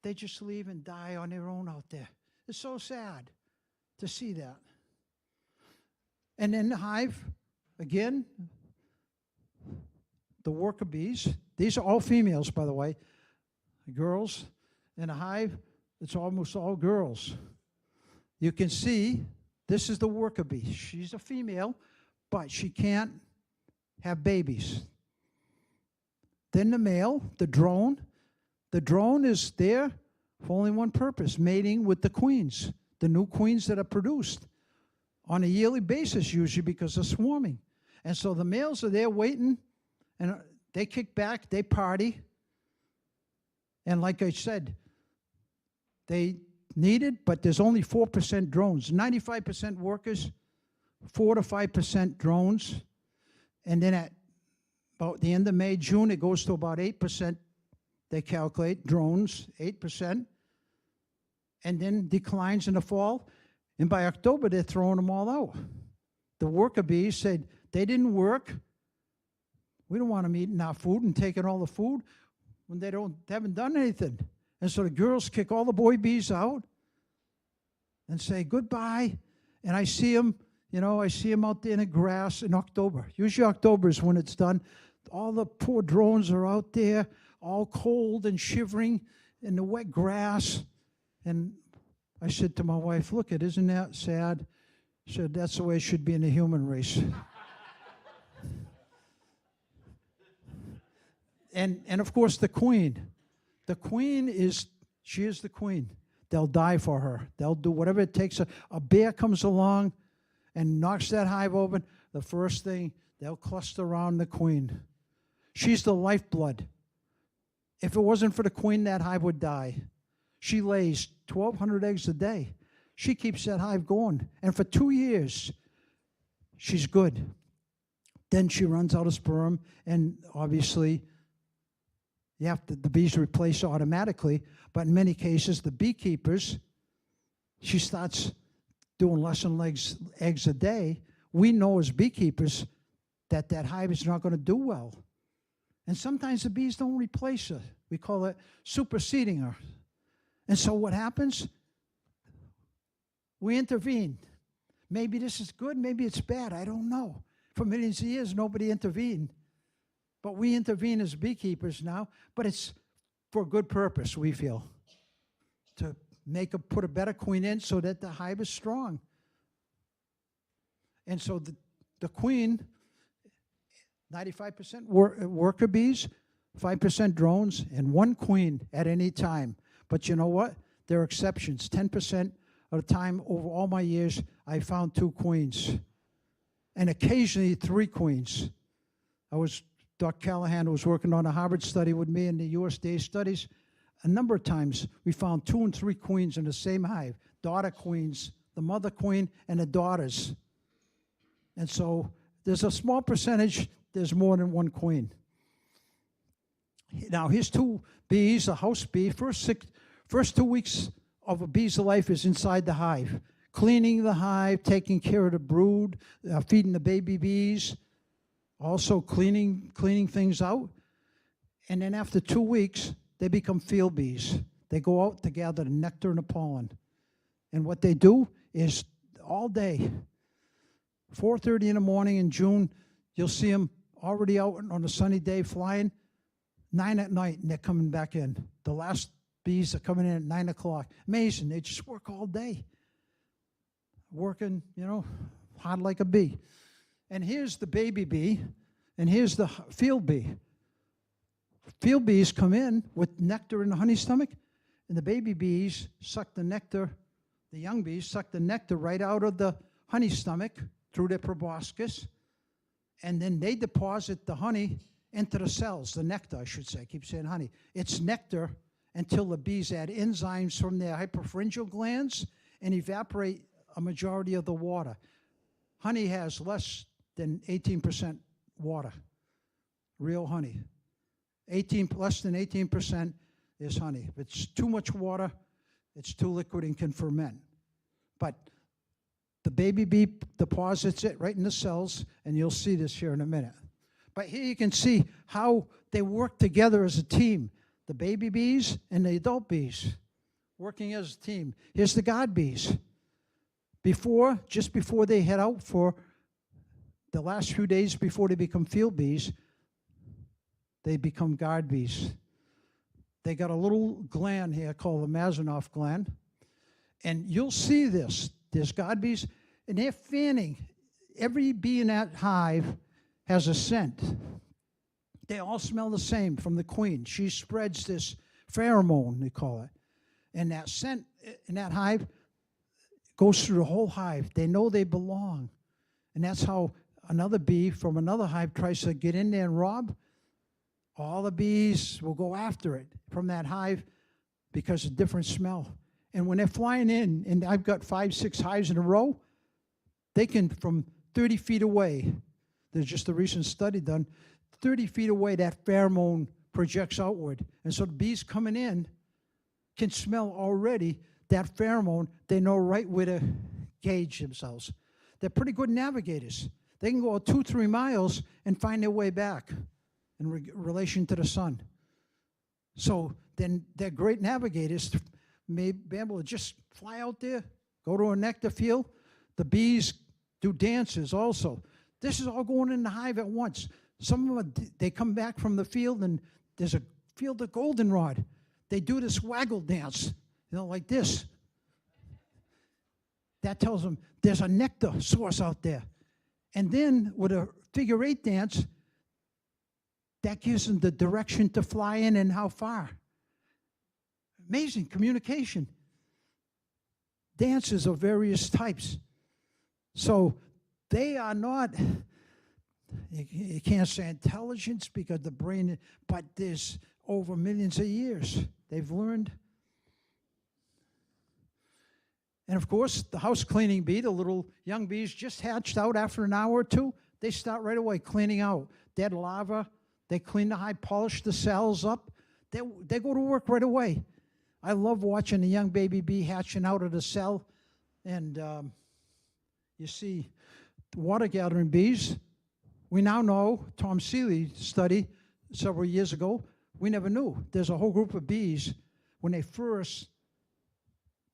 they just leave and die on their own out there. It's so sad to see that. And in the hive, again, the worker bees, these are all females, by the way, girls. In a hive, it's almost all girls. You can see, this is the worker bee. She's a female, but she can't have babies. Then the male, the drone. The drone is there for only one purpose, mating with the queens, the new queens that are produced on a yearly basis, usually because of swarming. And so the males are there waiting, and they kick back, they party. And like I said, they need it, but there's only 4% drones. 95% workers, 4 to 5% drones. And then at about the end of May, June, it goes to about 8%. They calculate drones, 8%. And then declines in the fall. And by October, they're throwing them all out. The worker bees said they didn't work. We don't want them eating our food and taking all the food when they haven't done anything. And so the girls kick all the boy bees out and say goodbye. And I see them, I see them out there in the grass in October. Usually October is when it's done. All the poor drones are out there, all cold and shivering in the wet grass. And I said to my wife, look, isn't that sad? She said, that's the way it should be in the human race. And of course, the queen. The queen she is the queen. They'll die for her. They'll do whatever it takes. A bear comes along and knocks that hive open. The first thing, they'll cluster around the queen. She's the lifeblood. If it wasn't for the queen, that hive would die. She lays 1,200 eggs a day. She keeps that hive going. And for 2 years, she's good. Then she runs out of sperm, and obviously, the bees replace automatically, but in many cases, the beekeepers, she starts doing less than eggs a day. We know as beekeepers that hive is not going to do well. And sometimes the bees don't replace her. We call it superseding her. And so what happens? We intervene. Maybe this is good, maybe it's bad, I don't know. For millions of years, nobody intervened. But we intervene as beekeepers now, but it's for a good purpose, we feel. To put a better queen in so that the hive is strong. And so the queen, 95% worker bees, 5% drones, and 1 queen at any time. But you know what? There are exceptions. 10% of the time over all my years, I found 2 queens. And occasionally 3 queens. Dr. Callahan was working on a Harvard study with me in the USDA studies. A number of times we found 2 and 3 queens in the same hive. Daughter queens, the mother queen, and the daughters. And so there's a small percentage, there's more than 1 queen. Now here's 2 bees, a house bee. First 2 weeks of a bee's life is inside the hive. Cleaning the hive, taking care of the brood, feeding the baby bees. Also cleaning things out. And then after 2 weeks, they become field bees. They go out to gather the nectar and the pollen. And what they do is all day, 4:30 in the morning in June, you'll see them already out on a sunny day flying, 9 at night, and they're coming back in. The last bees are coming in at 9 o'clock. Amazing, they just work all day. Working, hard like a bee. And here's the baby bee, and here's the field bee. Field bees come in with nectar in the honey stomach, and the baby bees suck the nectar, the young bees suck the nectar right out of the honey stomach through their proboscis, and then they deposit the honey into the cells, the nectar, I should say. I keep saying honey. It's nectar until the bees add enzymes from their hypopharyngeal glands and evaporate a majority of the water. Honey has less than 18% water, real honey. Less than 18% is honey. If it's too much water, it's too liquid and can ferment. But The baby bee deposits it right in the cells, and you'll see this here in a minute. But here you can see how they work together as a team. The baby bees and the adult bees working as a team. Here's the guard bees. Just before they head out for the last few days before they become field bees, they become guard bees. They got a little gland here called the Mazanoff gland. And you'll see this. There's guard bees, and they're fanning. Every bee in that hive has a scent. They all smell the same from the queen. She spreads this pheromone, they call it. And that scent in that hive goes through the whole hive. They know they belong. And that's how another bee from another hive tries to get in there and rob. All the bees will go after it from that hive because of different smell. And when they're flying in, and I've got 5, 6 hives in a row, they can, from 30 feet away, there's just a recent study done, 30 feet away, that pheromone projects outward. And so the bees coming in can smell already that pheromone. They know right where to gauge themselves. They're pretty good navigators. They can go 2, 3 miles and find their way back in relation to the sun. So then they're great navigators. May be able to just fly out there, go to a nectar field. The bees do dances also. This is all going in the hive at once. Some of them, they come back from the field, and there's a field of goldenrod. They do this waggle dance, like this. That tells them there's a nectar source out there. And then with a figure 8 dance, that gives them the direction to fly in and how far. Amazing communication. Dances of various types. So they are not, you can't say intelligence because the brain, but there's over millions of years. They've learned. And of course, the house cleaning bee, the little young bees just hatched out after an hour or two. They start right away cleaning out dead larvae. They clean the hive, polish the cells up. They go to work right away. I love watching a young baby bee hatching out of the cell. And you see water gathering bees. We now know, Tom Seeley study several years ago, we never knew. There's a whole group of bees, when they first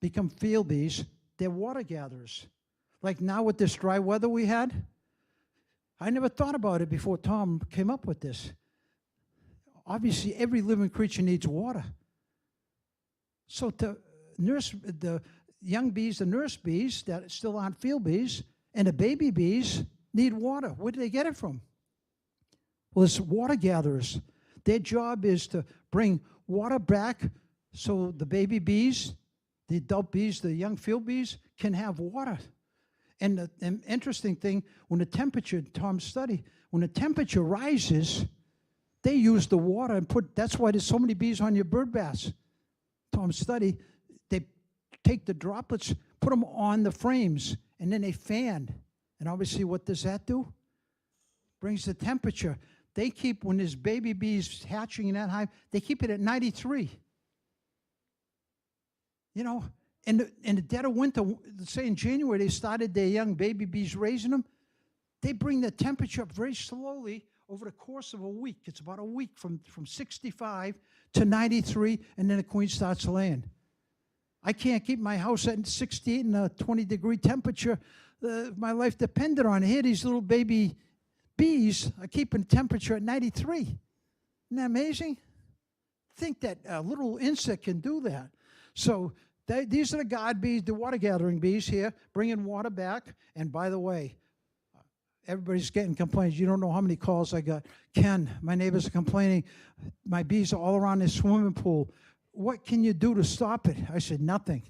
become field bees, they're water gatherers. Like now with this dry weather we had, I never thought about it before Tom came up with this. Obviously, every living creature needs water. So to nurse the young bees, the nurse bees that still aren't field bees, and the baby bees need water. Where do they get it from? Well, it's water gatherers. Their job is to bring water back so the baby bees, the adult bees, the young field bees can have water. And the interesting thing, when the temperature, Tom's study, when the temperature rises, they use the water and that's why there's so many bees on your bird baths. Tom's study, they take the droplets, put them on the frames, and then they fan. And obviously, what does that do? Brings the temperature. They keep, when there's baby bees hatching in that hive, they keep it at 93. In the dead of winter, say in January, they started their young baby bees raising them. They bring the temperature up very slowly over the course of a week. It's about a week from 65 to 93, and then the queen starts laying. I can't keep my house at 68 and a 20-degree temperature. My life depended on it. Here, these little baby bees are keeping temperature at 93. Isn't that amazing? Think that a little insect can do that. So these are the guard bees, the water gathering bees here, bringing water back. And by the way, everybody's getting complaints. You don't know how many calls I got. Ken, my neighbors are complaining. My bees are all around this swimming pool. What can you do to stop it? I said, nothing.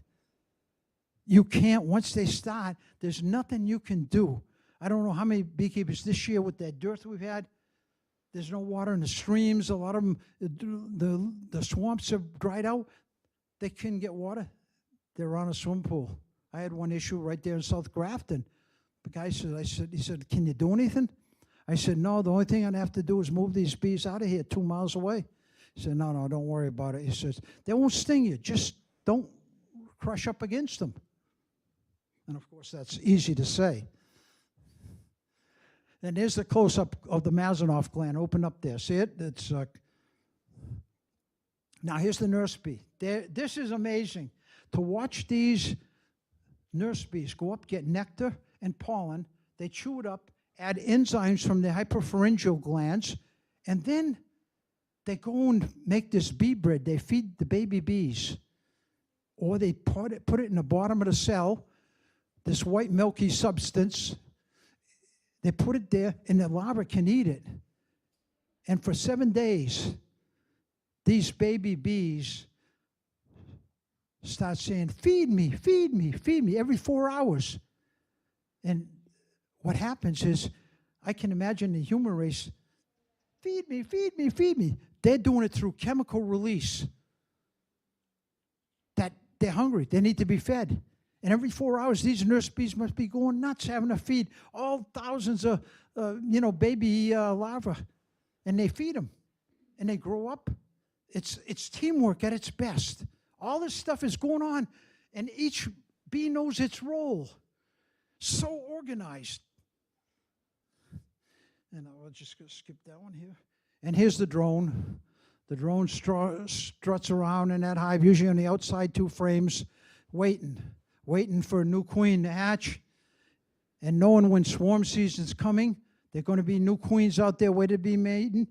You can't. Once they start, there's nothing you can do. I don't know how many beekeepers this year with that dearth we've had. There's no water in the streams. A lot of them, the swamps have dried out. They couldn't get water. They're on a swimming pool. I had one issue right there in South Grafton. The guy said, he said, can you do anything? I said, no, the only thing I'd have to do is move these bees out of here 2 miles away. He said, no, don't worry about it. He says, they won't sting you. Just don't crush up against them. And of course, that's easy to say. And here's the close-up of the Mazanoff gland. Open up there. See it? It's now here's the nurse bee. This is amazing. To watch these nurse bees go up, get nectar and pollen. They chew it up, add enzymes from the hypopharyngeal glands, and then they go and make this bee bread. They feed the baby bees. Or they put it in the bottom of the cell, this white milky substance. They put it there, and the larva can eat it. And for 7 days, these baby bees start saying, feed me, feed me, feed me, every 4 hours. And what happens is, I can imagine the human race, feed me, feed me, feed me. They're doing it through chemical release. That they're hungry, they need to be fed. And every 4 hours, these nurse bees must be going nuts having to feed all thousands of, baby larvae. And they feed them. And they grow up. It's teamwork at its best. All this stuff is going on. And each bee knows its role. So organized. And I'll just skip that one here. And here's the drone. The drone struts around in that hive, usually on the outside 2 frames, waiting for a new queen to hatch, and knowing when swarm season's coming, there are going to be new queens out there waiting to be made.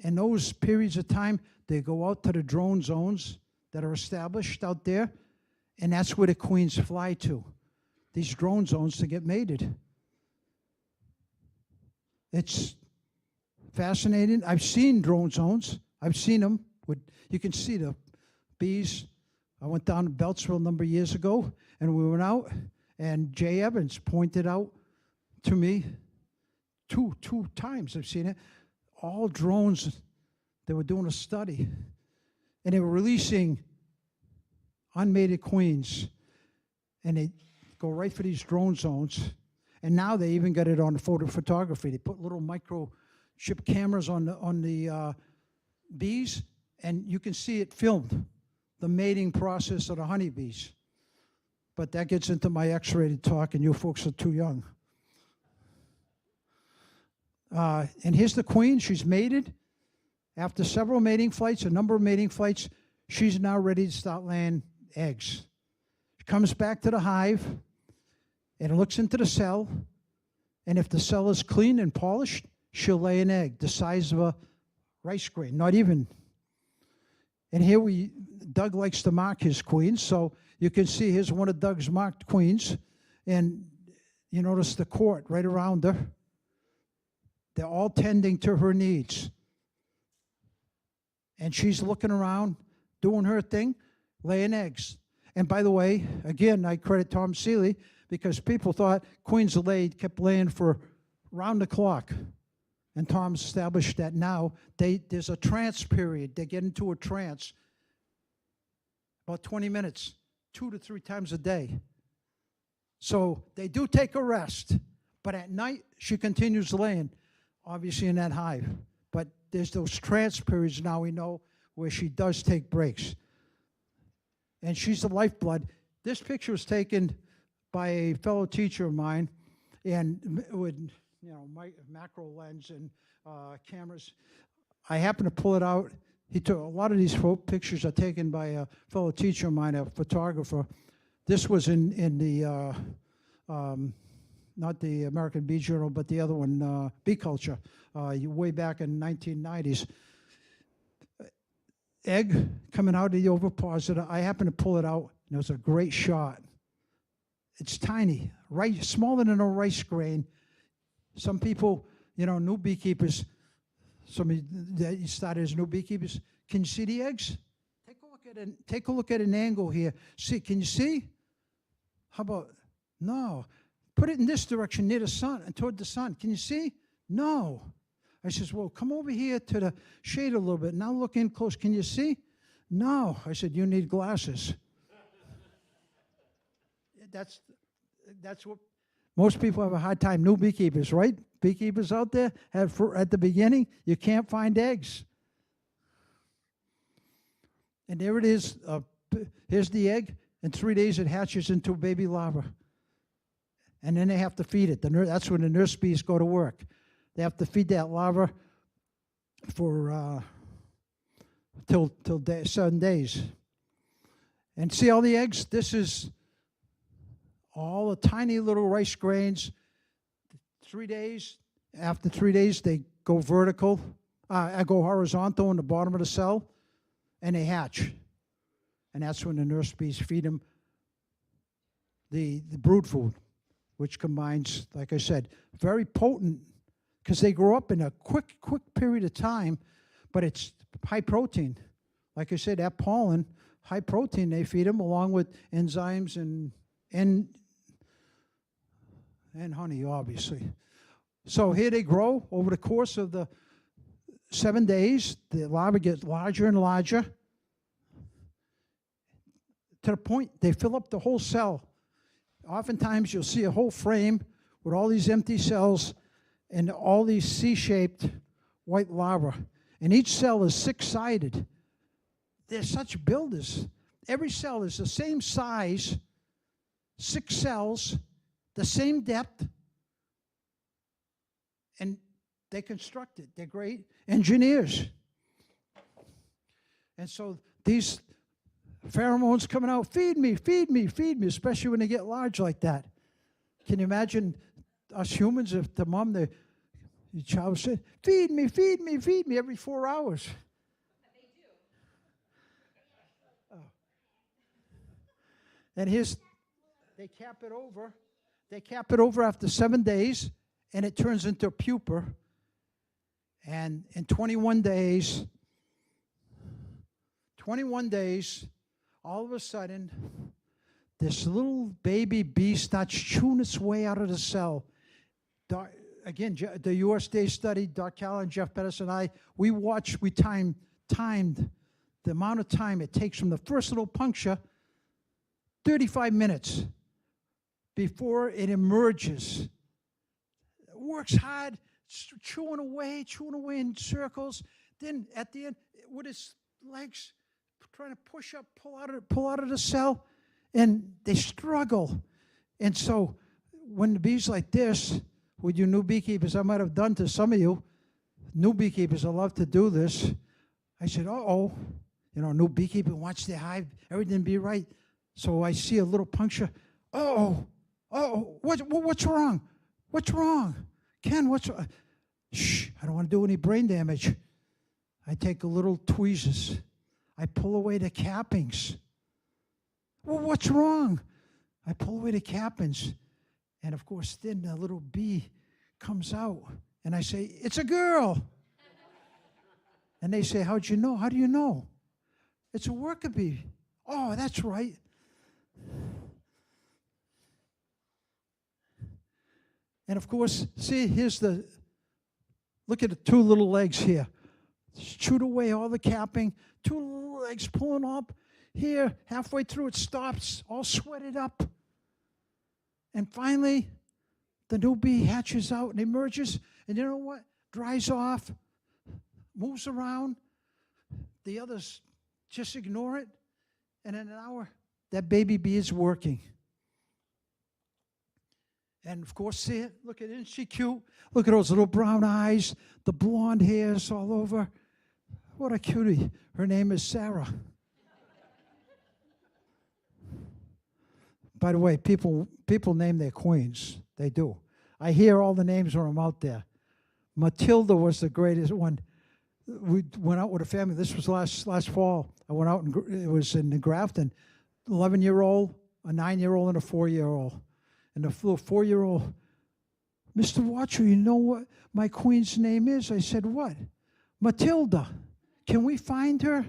And those periods of time, they go out to the drone zones that are established out there, and that's where the queens fly to, these drone zones to get mated. It's fascinating. I've seen drone zones. I've seen them. You can see the bees. I went down to Beltsville a number of years ago, and we went out, and Jay Evans pointed out to me two times I've seen it, all drones. They were doing a study, and they were releasing unmated queens, and they go right for these drone zones. And now they even got it on photography. They put little microchip cameras on the bees, and you can see it filmed, the mating process of the honeybees. But that gets into my X-rated talk, and you folks are too young. And here's the queen. She's mated. After several mating flights, a number of mating flights, she's now ready to start laying eggs. She comes back to the hive and looks into the cell, and if the cell is clean and polished, she'll lay an egg the size of a rice grain, not even. And here Doug likes to mark his queens, so you can see here's one of Doug's marked queens, and you notice the court right around her. They're all tending to her needs. And she's looking around, doing her thing, laying eggs. And by the way, again, I credit Tom Seeley, because people thought queens kept laying for round the clock. And Tom's established that now there's a trance period. They get into a trance about 20 minutes, 2 to 3 times a day. So they do take a rest, but at night she continues laying, obviously in that hive. But there's those trance periods now we know where she does take breaks. And she's the lifeblood. This picture was taken by a fellow teacher of mine, and with macro lens and cameras. I happened to pull it out. He took a lot of these pictures are taken by a fellow teacher of mine, a photographer. This was in the not the American Bee Journal, but the other one, Bee Culture, way back in 1990s. Egg coming out of the ovipositor. I happened to pull it out, and it was a great shot. It's tiny, right, smaller than a rice grain. Some people, new beekeepers, somebody that started as new beekeepers, can you see the eggs? Take a look at an angle here. See, can you see? How about, no. Put it in this direction near the sun and toward the sun. Can you see? No. I says, well, come over here to the shade a little bit. Now look in close. Can you see? No. I said, you need glasses. That's what most people have a hard time. New beekeepers, right? Beekeepers out there at the beginning, you can't find eggs. And there it is. Here's the egg, In 3 days, it hatches into a baby larva. And then they have to feed it. That's when the nurse bees go to work. They have to feed that larva for till 7 days. And see all the eggs? This is all the tiny little rice grains. 3 days. After 3 days, they go vertical. I go horizontal in the bottom of the cell, and they hatch. And that's when the nurse bees feed them the brood food, which combines, like I said, very potent, because they grow up in a quick period of time, but it's high protein. Like I said, that pollen, high protein, they feed them along with enzymes and honey, obviously. So here they grow over the course of the 7 days. The larvae get larger and larger to the point they fill up the whole cell. Oftentimes you'll see a whole frame with all these empty cells and all these C-shaped white larvae. And each cell is six-sided. They're such builders. Every cell is the same size, 6 cells, the same depth, and they construct it. They're great engineers. And so these pheromones coming out, feed me, feed me, feed me, especially when they get large like that. Can you imagine us humans if the mom, the child said, feed me, feed me, feed me every 4 hours? Oh. And here's, they cap it over. They cap it over after 7 days, and it turns into a pupa. And in 21 days, all of a sudden, this little baby bee starts chewing its way out of the cell. Again, the USDA study, Dr. Cal and Jeff Pettis and I, we timed the amount of time it takes from the first little puncture, 35 minutes before it emerges. It works hard, chewing away in circles. Then at the end, with its legs, trying to push up, pull out of the cell, and they struggle. And so when the bees like this, with you new beekeepers, I might have done to some of you, new beekeepers, I love to do this. I said, new beekeeper wants their hive, everything be right. So I see a little puncture. What's wrong? What's wrong? Ken, what's wrong? Shh, I don't want to do any brain damage. I take a little tweezers. I pull away the cappings. Well, what's wrong? I pull away the cappings. And of course, then the little bee comes out. And I say, it's a girl. And they say, how'd you know? How do you know? It's a worker bee. Oh, that's right. And of course, see, look at the 2 little legs here. Chewed away all the capping, 2 little legs pulling up. Here, halfway through it stops, all sweated up. And finally, the new bee hatches out and emerges. And you know what? Dries off, moves around. The others just ignore it. And in an hour, that baby bee is working. And of course, see it? Look at it. Isn't she cute? Look at those little brown eyes, the blonde hairs all over. What a cutie. Her name is Sarah. By the way, people name their queens. They do. I hear all the names when I'm out there. Matilda was the greatest one. We went out with a family. This was last fall. I went out, and it was in Grafton. 11-year-old, a 9-year-old, and a 4-year-old. And the little 4-year-old, Mr. Watcher, you know what my queen's name is? I said, what? Matilda. Can we find her?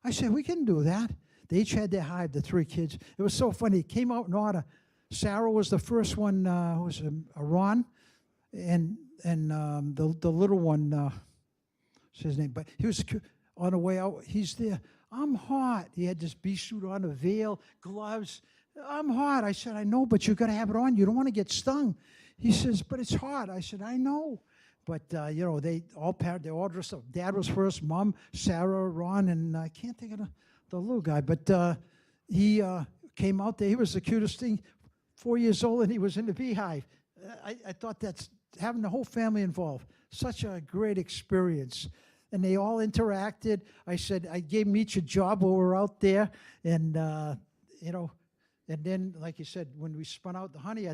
I said, we can do that. They each had their hive, the 3 kids. It was so funny. It came out in order. Sarah was the first one, was a Ron, and the little one, what's his name? But he was on the way out. He's there. I'm hot. He had this bee suit on, a veil, gloves. I'm hot. I said, I know, but you got to have it on. You don't want to get stung. He says, but it's hot. I said, I know. But, they all dressed up. Dad was first, Mom, Sarah, Ron, and I can't think of the little guy. But he came out there. He was the cutest thing, 4 years old, and he was in the beehive. I thought that's having the whole family involved. Such a great experience. And they all interacted. I said, I gave them each a job while we were out there. And, and then, like you said, when we spun out the honey,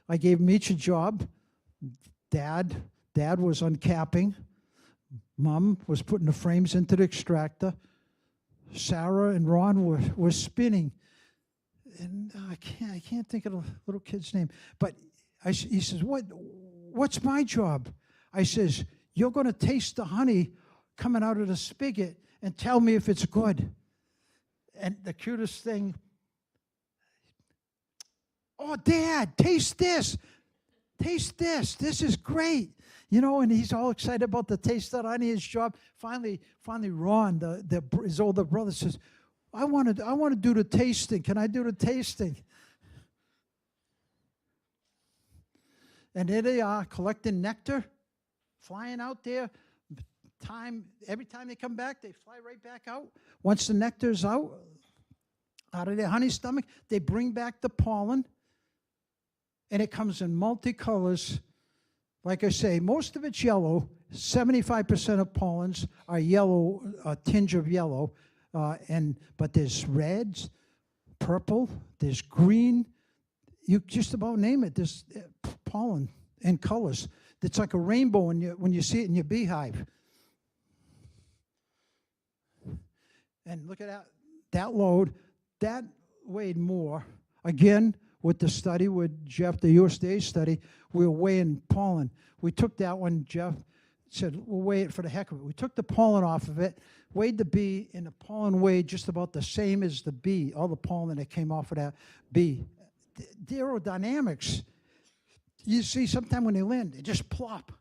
I gave them each a job. Dad was uncapping. Mom was putting the frames into the extractor. Sarah and Ron were spinning. And I can't think of the little kid's name. But he says, what's my job? I says, you're going to taste the honey coming out of the spigot and tell me if it's good. And the cutest thing, oh, Dad, taste this. Taste this. This is great. And he's all excited about the taste of honey, his job. Finally, Ron, his older brother, says, I want to do the tasting. Can I do the tasting? And there they are, collecting nectar, flying out there. Every time they come back, they fly right back out. Once the nectar's out of their honey stomach, they bring back the pollen, and it comes in multicolors. Like I say, most of it's yellow. 75% of pollens are yellow, a tinge of yellow, but there's reds, purple, there's green. You just about name it. There's pollen and colors. It's like a rainbow when you see it in your beehive. And look at that load. That weighed more. Again, with the study with Jeff, the USDA study, we were weighing pollen. We took that one, Jeff said, we'll weigh it for the heck of it. We took the pollen off of it, weighed the bee, and the pollen weighed just about the same as the bee, all the pollen that came off of that bee. The aerodynamics, you see sometimes when they land, they just plop.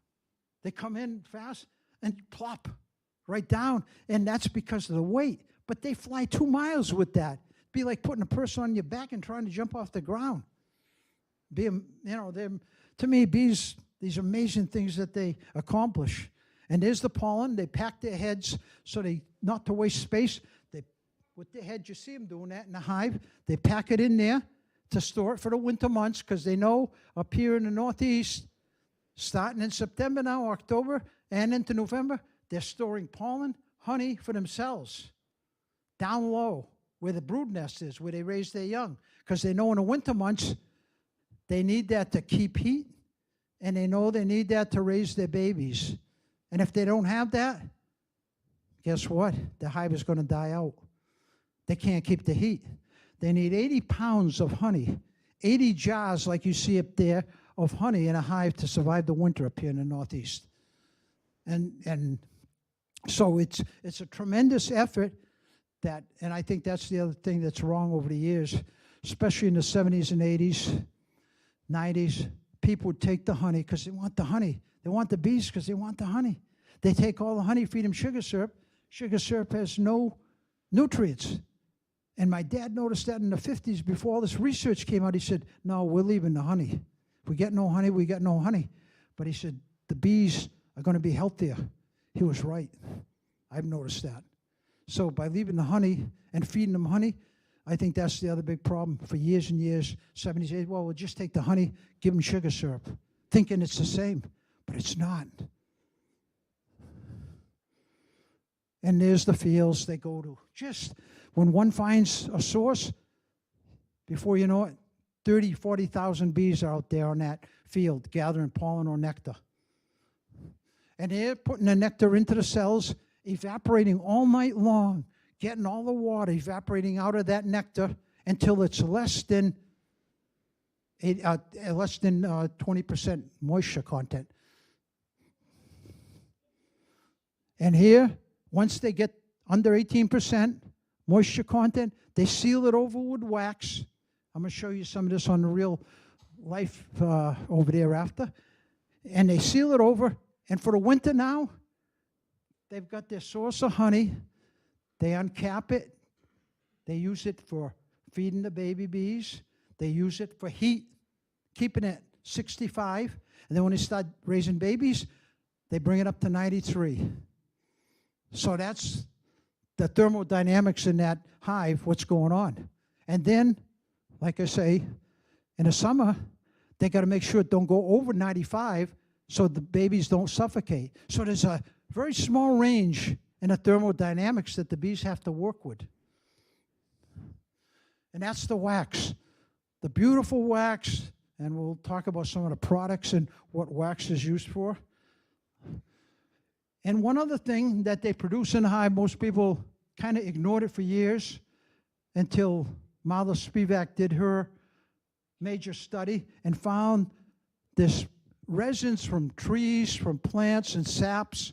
They come in fast and plop right down, and that's because of the weight. But they fly 2 miles with that. It'd be like putting a person on your back and trying to jump off the ground. To me, bees, these amazing things that they accomplish. And there's the pollen. They pack their heads so not to waste space. With their heads, you see them doing that in the hive. They pack it in there to store it for the winter months, because they know up here in the Northeast, starting in September now, October, and into November, they're storing pollen, honey for themselves down low where the brood nest is, where they raise their young, because they know in the winter months they need that to keep heat, and they know they need that to raise their babies. And if they don't have that, guess what? The hive is going to die out. They can't keep the heat. They need 80 pounds of honey, 80 jars like you see up there of honey in a hive to survive the winter up here in the Northeast. And so it's a tremendous effort and I think that's the other thing that's wrong over the years, especially in the 70s and 80s, 90s. People would take the honey because they want the honey. They want the bees because they want the honey. They take all the honey, feed them sugar syrup. Sugar syrup has no nutrients. And my dad noticed that in the 50s before all this research came out. He said, no, we're leaving the honey. If we get no honey, we get no honey. But he said, the bees are going to be healthier. He was right. I've noticed that. So by leaving the honey and feeding them honey, I think that's the other big problem for years and years, 70s, 80s. Well, we'll just take the honey, give them sugar syrup, thinking it's the same, but it's not. And there's the fields they go to. Just when one finds a source, before you know it, 30, 40,000 bees are out there on that field gathering pollen or nectar. And they're putting the nectar into the cells, evaporating all night long, getting all the water evaporating out of that nectar until it's less than 20% moisture content. And here, once they get under 18% moisture content, they seal it over with wax. I'm going to show you some of this on the real life over there after. And they seal it over. And for the winter now, they've got their source of honey. They uncap it. They use it for feeding the baby bees. They use it for heat, keeping it 65. And then when they start raising babies, they bring it up to 93. So that's the thermodynamics in that hive, what's going on. And then, like I say, in the summer, they got to make sure it don't go over 95 so the babies don't suffocate. So there's a very small range in the thermodynamics that the bees have to work with. And that's the wax. The beautiful wax, and we'll talk about some of the products and what wax is used for. And one other thing that they produce in the hive, most people kind of ignored it for years until Marla Spivak did her major study and found this resins from trees, from plants and saps.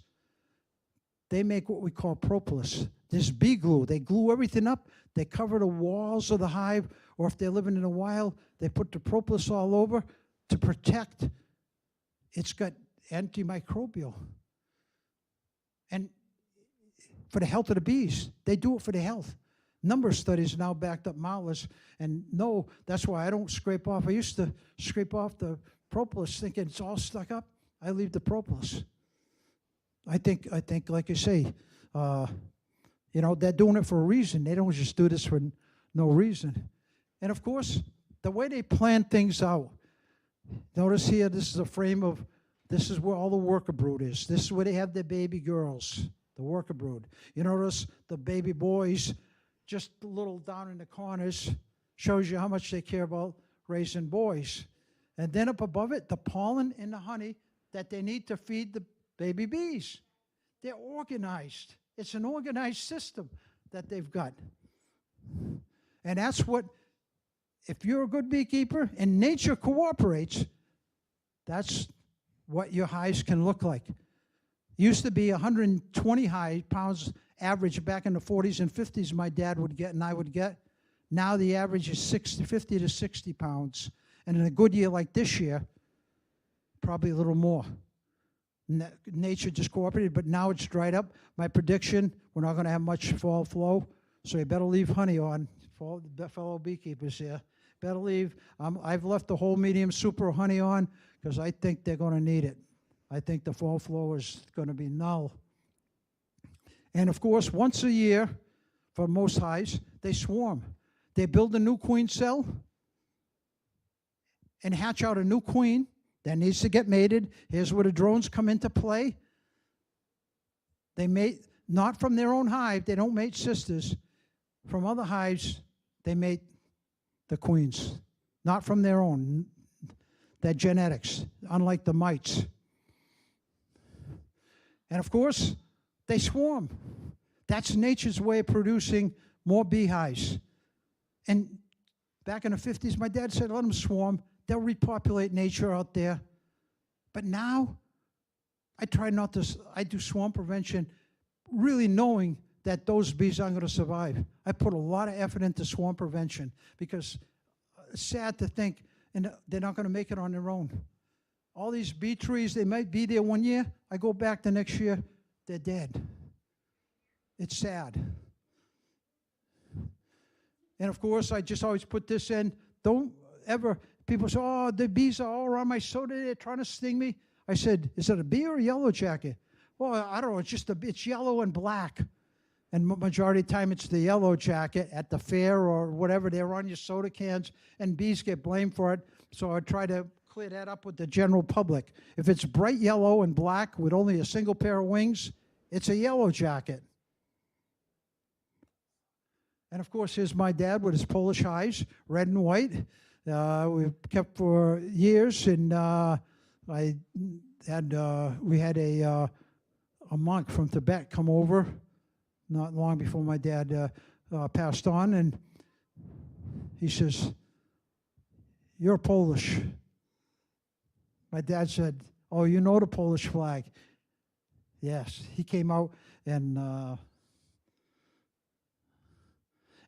They make what we call propolis. This bee glue. They glue everything up. They cover the walls of the hive, or if they're living in the wild, they put the propolis all over to protect. It's got antimicrobial. And for the health of the bees, they do it for the health. Number of studies now backed up Marla's, and no, that's why I don't scrape off. I used to scrape off the propolis thinking it's all stuck up. I leave the propolis. I think, like you say, you know, they're doing it for a reason. They don't just do this for no reason. And of course, the way they plan things out. Notice here, this is a frame of, this is where all the worker brood is. This is where they have their baby girls, the worker brood. You notice the baby boys, just a little down in the corners, shows you how much they care about raising boys. And then up above it, the pollen and the honey that they need to feed the baby bees. They're organized. It's an organized system that they've got. And that's what, if you're a good beekeeper and nature cooperates, that's what your hives can look like. Used to be 120 pounds average back in the 40s and 50s my dad would get and I would get. Now the average is 50 to 60 pounds. And in a good year like this year, probably a little more. Nature just cooperated, but now it's dried up. My prediction, we're not going to have much fall flow, so you better leave honey on, for the fellow beekeepers here. Better leave. I've left the whole medium super honey on because I think they're going to need it. I think the fall flow is going to be null. And of course, once a year, for most hives, they swarm. They build a new queen cell and hatch out a new queen that needs to get mated. Here's where the drones come into play. They mate, not from their own hive, they don't mate sisters. From other hives, they mate the queens. Not from their own. They're genetics, unlike the mites. And of course, they swarm. That's nature's way of producing more beehives. And back in the 50s, my dad said, let them swarm. They'll repopulate nature out there. But now, I try not to, I do swarm prevention really knowing that those bees aren't going to survive. I put a lot of effort into swarm prevention because it's sad to think and they're not going to make it on their own. All these bee trees, they might be there one year. I go back the next year, they're dead. It's sad. And of course, I just always put this in. Don't ever, people say, oh, the bees are all around my soda, they're trying to sting me. I said, is it a bee or a yellow jacket? Well, I don't know, it's yellow and black. And majority of the time it's the yellow jacket at the fair or whatever, they're on your soda cans, and bees get blamed for it. So I try to clear that up with the general public. If it's bright yellow and black with only a single pair of wings, it's a yellow jacket. And of course, here's my dad with his Polish hives, red and white. We've kept for years, and we had a monk from Tibet come over not long before my dad passed on, and he says, "You're Polish." My dad said, "Oh, you know the Polish flag?" Yes. He came out and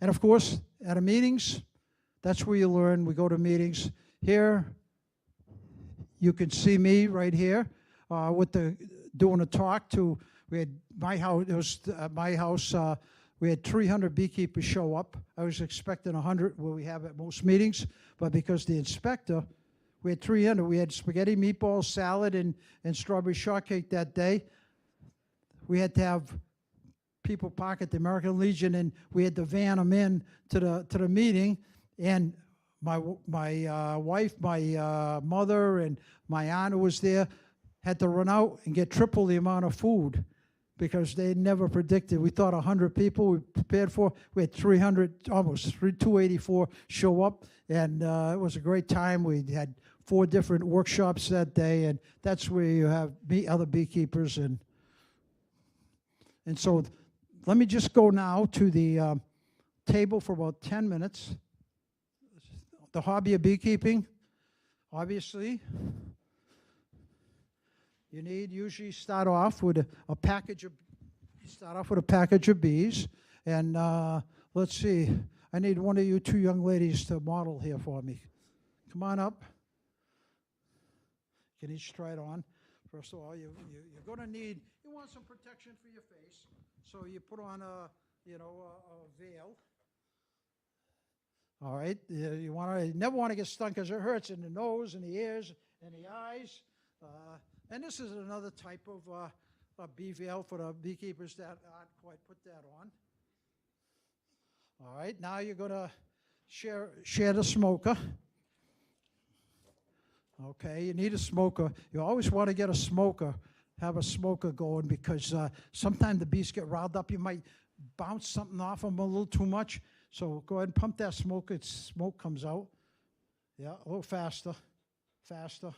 of course, at the meetings, that's where you learn. We go to meetings. Here, you can see me right here with doing a talk to. We had my house. It was my house. We had 300 beekeepers show up. I was expecting 100, where we have at most meetings, but because the inspector, we had 300. We had spaghetti, meatballs, salad, and strawberry shortcake that day. We had to have people park at the American Legion, and we had to van them in to the meeting. And my wife, my mother, and my aunt who was there had to run out and get triple the amount of food because they never predicted. We thought 100 people we prepared for. We had 300, almost 284 show up, and it was a great time. We had 4 different workshops that day, and that's where you have other beekeepers. And so let me just go now to the table for about 10 minutes. The hobby of beekeeping, obviously. You usually start off with a package of bees. And let's see, I need one of you 2 young ladies to model here for me. Come on up. You can each try it on. First of all, you're going to need, you want some protection for your face. So you put on a veil. All right, you never want to get stung because it hurts in the nose and the ears and the eyes. And this is another type of a bee veil for the beekeepers that aren't quite put that on. All right, now you're going to share the smoker. Okay, you need a smoker. You always want to get a smoker, have a smoker going, because sometimes the bees get riled up. You might bounce something off them a little too much. So go ahead and pump that smoke. Smoke comes out. Yeah, a little faster, faster,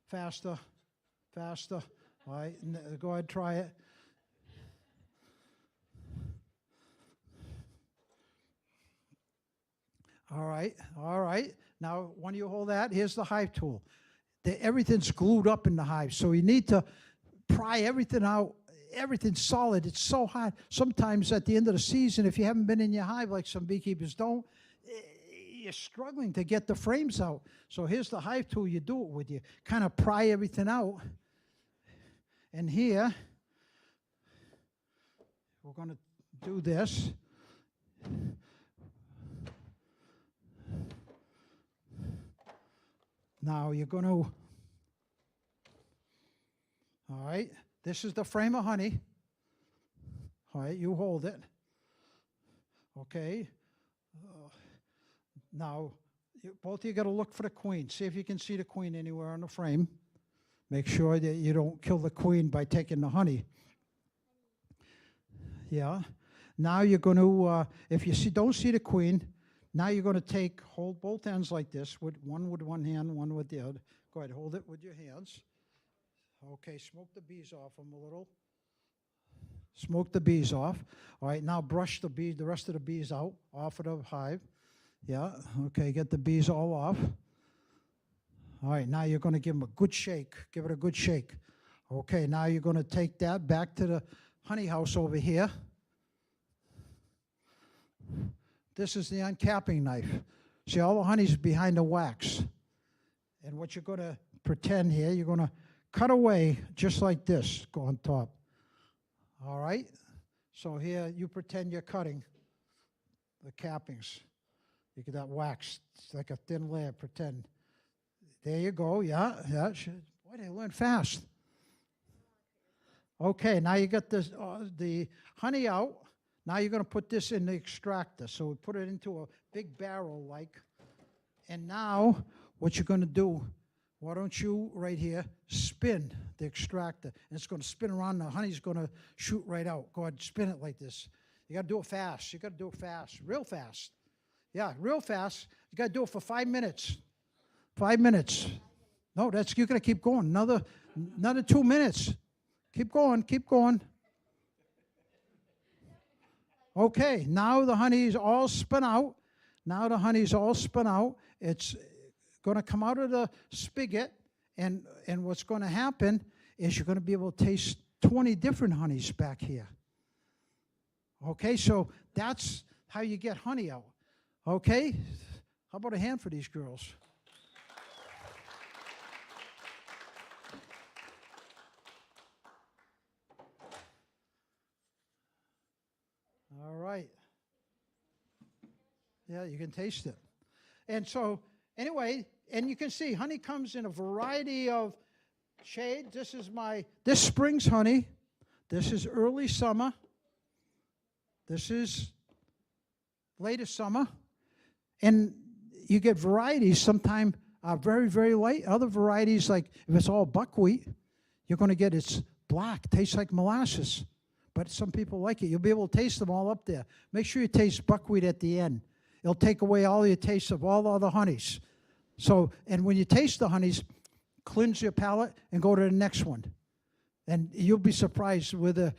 faster, faster. All right, go ahead, try it. All right, all right. Now, when you hold that, here's the hive tool. Everything's glued up in the hive, so you need to pry everything out. Everything's solid. It's so hot. Sometimes at the end of the season, if you haven't been in your hive like some beekeepers don't, you're struggling to get the frames out. So here's the hive tool. You do it with. You kind of pry everything out. And here, we're going to do this. Now you're going to, all right, this is the frame of honey. All right, you hold it. Okay. Now, both of you got to look for the queen. See if you can see the queen anywhere on the frame. Make sure that you don't kill the queen by taking the honey. Yeah. Now you're going to, if you don't see the queen, now you're going to hold both ends like this, one with one hand, one with the other. Go ahead, hold it with your hands. Okay, smoke the bees off them a little. Smoke the bees off. All right, now brush the rest of the bees out, off of the hive. Yeah, okay, get the bees all off. All right, now you're going to give them a good shake. Give it a good shake. Okay, now you're going to take that back to the honey house over here. This is the uncapping knife. See, all the honey's behind the wax. And what you're going to pretend here, you're going to cut away just like this, go on top. All right? So here, you pretend you're cutting the cappings. You get that wax. It's like a thin layer, pretend. There you go, yeah. Boy, they learn fast. Okay, now you got this, the honey out. Now you're going to put this in the extractor. So we put it into a big barrel like. And now what you're going to do, why don't you right here spin the extractor. And it's going to spin around. The honey's going to shoot right out. Go ahead, spin it like this. You got to do it fast. You got to do it fast, real fast. Yeah, real fast. You got to do it for 5 minutes. 5 minutes. No, you're going to keep going. Another 2 minutes. Keep going, keep going. Okay, now the honey's all spun out. Now the honey's all spun out. It's going to come out of the spigot, and what's going to happen is you're going to be able to taste 20 different honeys back here. Okay, so that's how you get honey out. Okay, how about a hand for these girls? All right. Yeah, you can taste it. And so, anyway, and you can see honey comes in a variety of shades. This spring's honey. This is early summer. This is later summer. And you get varieties sometimes are very, very light. Other varieties, like if it's all buckwheat, you're going to get it's black, tastes like molasses. But some people like it. You'll be able to taste them all up there. Make sure you taste buckwheat at the end. It'll take away all your taste of all the other honeys. So, and when you taste the honeys, cleanse your palate and go to the next one. And you'll be surprised with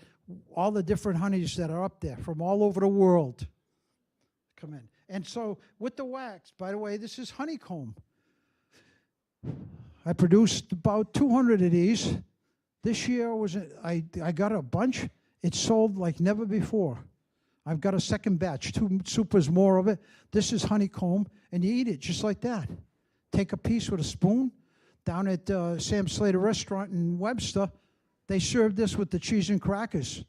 all the different honeys that are up there from all over the world. Come in. And so with the wax, by the way, this is honeycomb. I produced about 200 of these. This year I got a bunch. It sold like never before. I've got a second batch, 2 supers more of it. This is honeycomb, and you eat it just like that. Take a piece with a spoon. Down at Sam Slater Restaurant in Webster, they serve this with the cheese and crackers.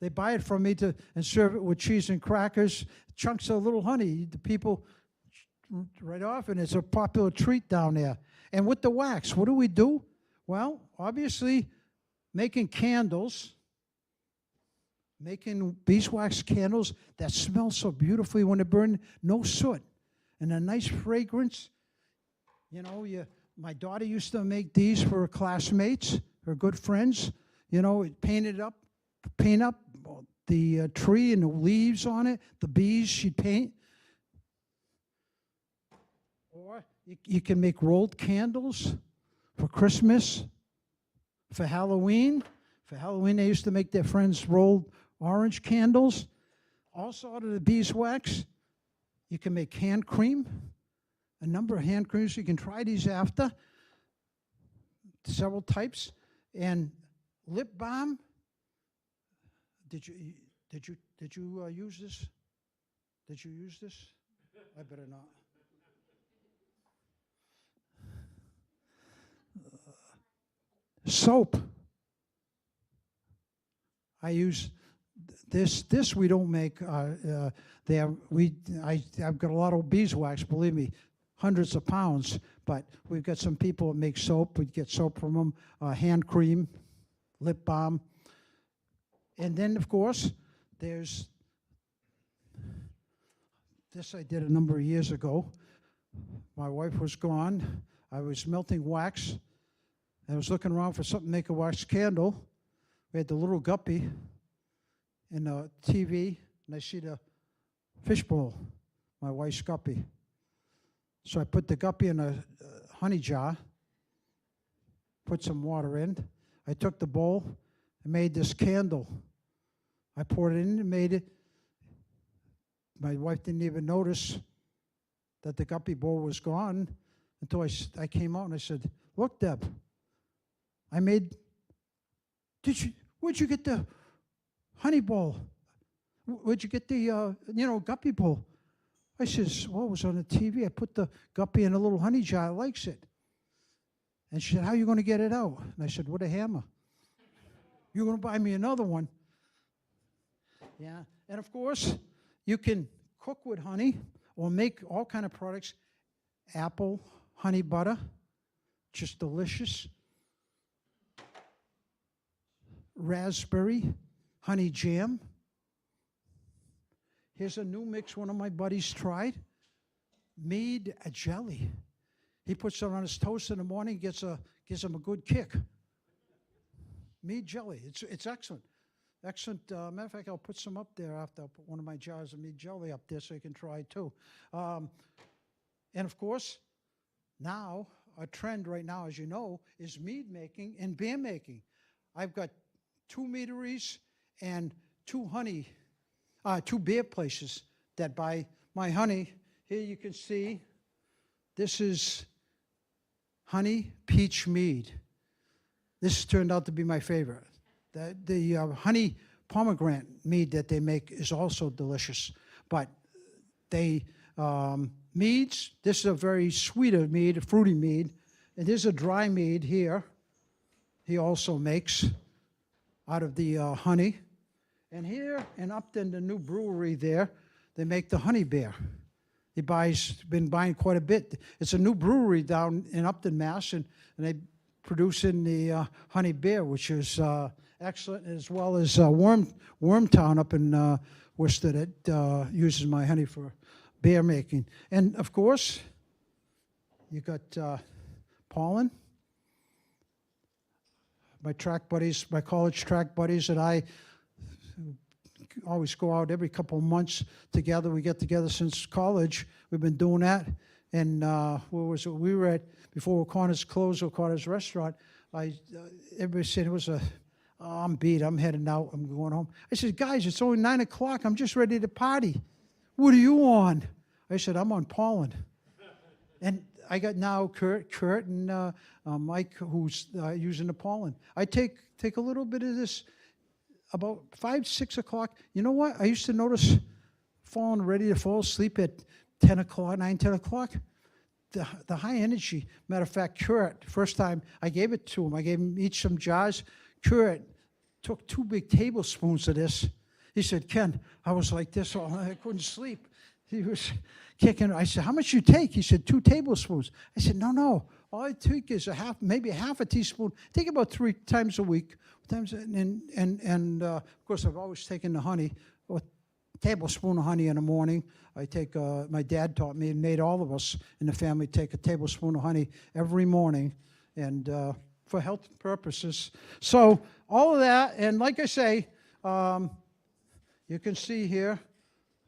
They buy it from me and serve it with cheese and crackers, chunks of little honey. The people right off, and it's a popular treat down there. And with the wax, what do? Well, obviously, making candles, making beeswax candles that smell so beautifully when they burn, no soot, and a nice fragrance. You know, my daughter used to make these for her classmates, her good friends. You know, paint up the tree and the leaves on it, the bees she'd paint. Or you can make rolled candles for Christmas, for Halloween. For Halloween, they used to make their friends rolled orange candles. Also out of the beeswax, you can make hand cream, a number of hand creams. You can try these after, several types. And lip balm, did you use this? Did you use this? I better not. Soap. I use this. This we don't make. I've got a lot of beeswax. Believe me, hundreds of pounds. But we've got some people that make soap. We get soap from them. Hand cream, lip balm, and then of course there's this. I did a number of years ago. My wife was gone. I was melting wax. I was looking around for something to make a wax candle. We had the little guppy in the TV, and I see the fishbowl, my wife's guppy. So I put the guppy in a honey jar, put some water in. I took the bowl and made this candle. I poured it in and made it. My wife didn't even notice that the guppy bowl was gone until I came out and I said, "Look, Deb, I made, where'd you get the honey bowl? Where'd you get the, guppy bowl?" I says, "Well, it was on the TV. I put the guppy in a little honey jar. It likes it." And she said, "How are you going to get it out?" And I said, "With a hammer." "You're going to buy me another one." Yeah. And of course, you can cook with honey or make all kind of products. Apple, honey butter, just delicious. Raspberry, honey jam. Here's a new mix one of my buddies tried. Mead jelly. He puts it on his toast in the morning, gives him a good kick. Mead jelly. It's excellent. Excellent. Matter of fact, I'll put some up there after. I'll put one of my jars of mead jelly up there so you can try it too. And of course, now, a trend right now, as you know, is mead making and beer making. I've got 2 meaderies and 2 beer places that buy my honey. Here you can see, this is honey peach mead. This turned out to be my favorite. The honey pomegranate mead that they make is also delicious. But meads, this is a very sweeter mead, a fruity mead. And there's a dry mead here. He also makes out of the honey. And here in Upton, the new brewery there, they make the honey beer. Been buying quite a bit. It's a new brewery down in Upton, Mass, and they producing the honey beer, which is excellent, as well as Wormtown up in Worcester that uses my honey for beer making. And of course, you got pollen. My track buddies, my college track buddies and I always go out every couple of months together. We get together since college. We've been doing that. And where was it? We were at, before O'Connor's closed, O'Connor's restaurant. Everybody said it was I'm beat. I'm heading out. I'm going home. I said, guys, it's only 9 o'clock. I'm just ready to party. What are you on? I said, I'm on pollen. And I got now Kurt and Mike who's using the pollen. I take a little bit of this about 5, 6 o'clock. You know what? I used to notice falling ready to fall asleep at 10 o'clock, 9, 10 o'clock. The high energy. Matter of fact, Kurt, first time I gave it to him, I gave him each some jars. Kurt took 2 big tablespoons of this. He said, Ken, I was like this all night. I couldn't sleep. He was kicking. I said, how much you take? He said, 2 tablespoons. I said, no. All I take is maybe half a teaspoon. I take about 3 times a week. And of course, I've always taken the honey, a tablespoon of honey in the morning. I take, my dad taught me and made all of us in the family take a tablespoon of honey every morning, and for health purposes. So all of that, and like I say, you can see here,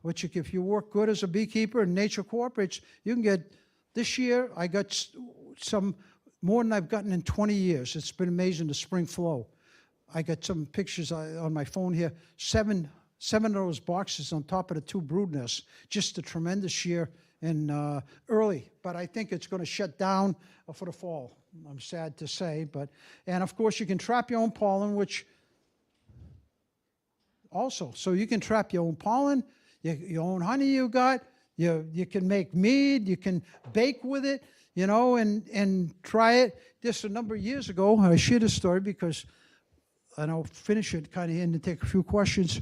which if you work good as a beekeeper and nature cooperates, you can get, this year I got some more than I've gotten in 20 years. It's been amazing, the spring flow. I got some pictures on my phone here, 7 of those boxes on top of the 2 brood nests. Just a tremendous year and early, but I think it's going to shut down for the fall. I'm sad to say, and of course you can trap your own pollen, which also, so you can trap your own pollen, your own honey you got, you can make mead, you can bake with it, you know, and try it. Just a number of years ago, I shared this story because, and I'll finish it kind of in to take a few questions.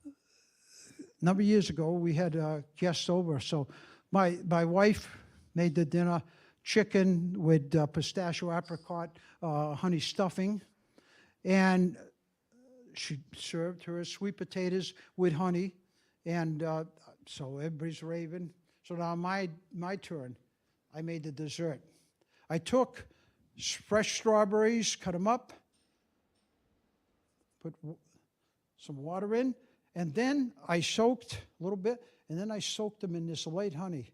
A number of years ago, we had guests over, so my wife made the dinner, chicken with pistachio apricot honey stuffing, and she served her sweet potatoes with honey, and so everybody's raving. So now my turn. I made the dessert. I took fresh strawberries, cut them up, put some water in, and then I soaked a little bit, and then I soaked them in this light honey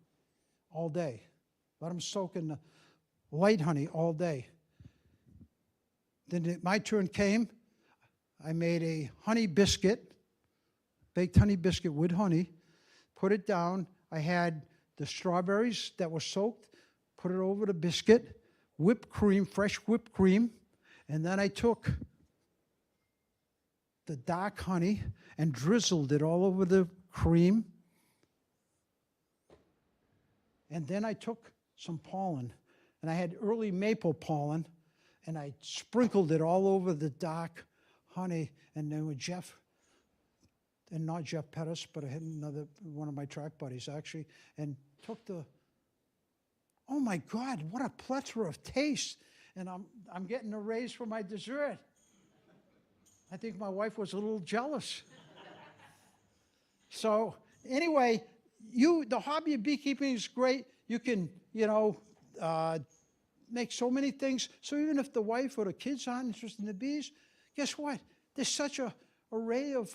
all day. Let them soak in the light honey all day. Then my turn came. I made a honey biscuit, baked honey biscuit with honey, put it down. I had the strawberries that were soaked, put it over the biscuit, whipped cream, fresh whipped cream, and then I took the dark honey and drizzled it all over the cream. And then I took some pollen, and I had early maple pollen, and I sprinkled it all over the dark honey. And then with Jeff, and not Jeff Pettis, but I had another one of my track buddies actually, and took the, oh my God, what a plethora of taste. And I'm getting a raise for my dessert. I think my wife was a little jealous. So anyway, the hobby of beekeeping is great. You can, make so many things. So even if the wife or the kids aren't interested in the bees, guess what? There's such an array of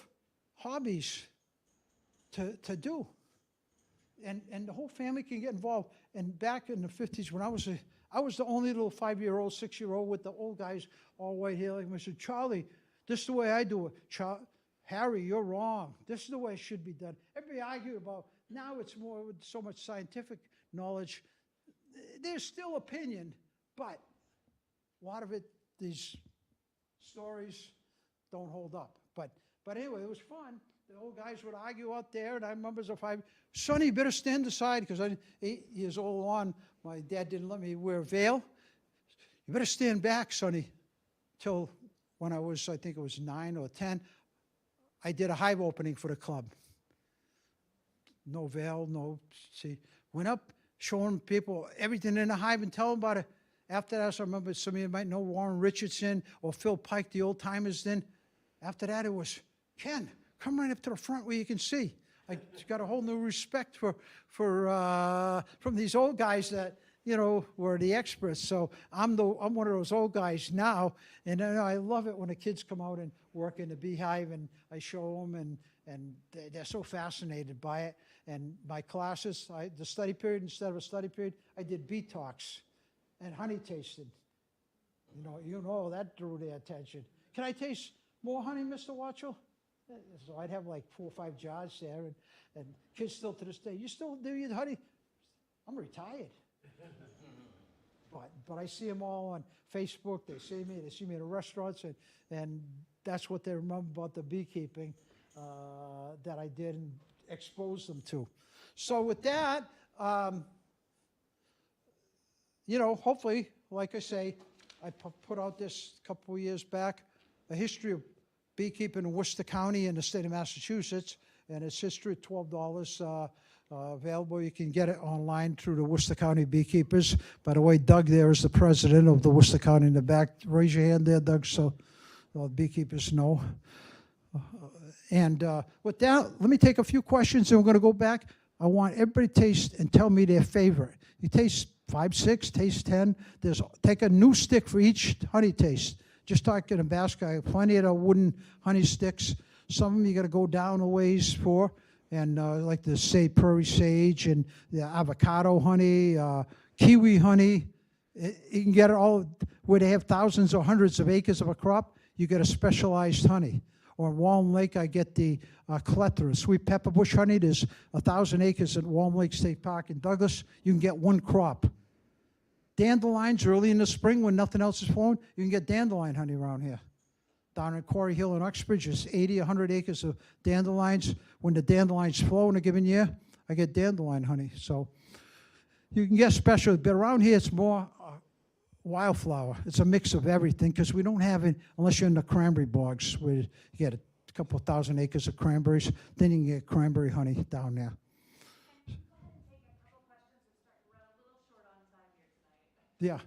hobbies to do. And the whole family can get involved. And back in the 50s, when I was the only little 5-year-old, 6-year-old with the old guys, all white hair. Like I said, Charlie, this is the way I do it. Harry, you're wrong. This is the way it should be done. Everybody argued about, now it's more with so much scientific knowledge. There's still opinion, but a lot of it, these stories don't hold up. But anyway, it was fun. The old guys would argue out there, and I remember as a 5, Sonny, you better stand aside, because I'm 8 years old on, my dad didn't let me wear a veil. You better stand back, Sonny. Till when I think it was 9 or 10, I did a hive opening for the club. No veil, went up, showing people everything in the hive and telling about it. After that, I remember some of you might know Warren Richardson or Phil Pike, the old timers then. After that, it was, Ken, come right up to the front where you can see. I got a whole new respect for from these old guys that, you know, were the experts. So I'm one of those old guys now, and I love it when the kids come out and work in the beehive, and I show them, and they're so fascinated by it. And my classes, the study period, instead of a study period, I did bee talks and honey tasting. You know that drew their attention. Can I taste more honey, Mr. Watchell? So I'd have like 4 or 5 jars there, and kids still to this day, you still do your honey? I'm retired. But I see them all on Facebook. They see me in the restaurants, and that's what they remember about the beekeeping that I did and exposed them to. So with that, hopefully, like I say, I put out this a couple of years back, a history of beekeeping in Worcester County in the state of Massachusetts, and it's history at $12 available. You can get it online through the Worcester County Beekeepers. By the way, Doug there is the president of the Worcester County in the back. Raise your hand there, Doug, so beekeepers know. And with that, let me take a few questions, and we're going to go back. I want everybody to taste and tell me their favorite. You taste 5, 6, taste 10. Take a new stick for each honey taste. Just talking in basket, I have plenty of the wooden honey sticks. Some of them you got to go down a ways for, and like the prairie sage and the avocado honey, kiwi honey. You can get it all where they have thousands or hundreds of acres of a crop. You get a specialized honey. Or in Walm Lake, I get the Clethra, sweet pepper bush honey. There's 1,000 acres at Walm Lake State Park in Douglas. You can get one crop. Dandelions early in the spring when nothing else is flowing, you can get dandelion honey around here. Down in Quarry Hill in Uxbridge, there's 80, 100 acres of dandelions. When the dandelions flow in a given year, I get dandelion honey. So you can get special, but around here it's more wildflower. It's a mix of everything because we don't have it unless you're in the cranberry bogs where you get a couple 1,000 acres of cranberries. Then you can get cranberry honey down there. Yeah.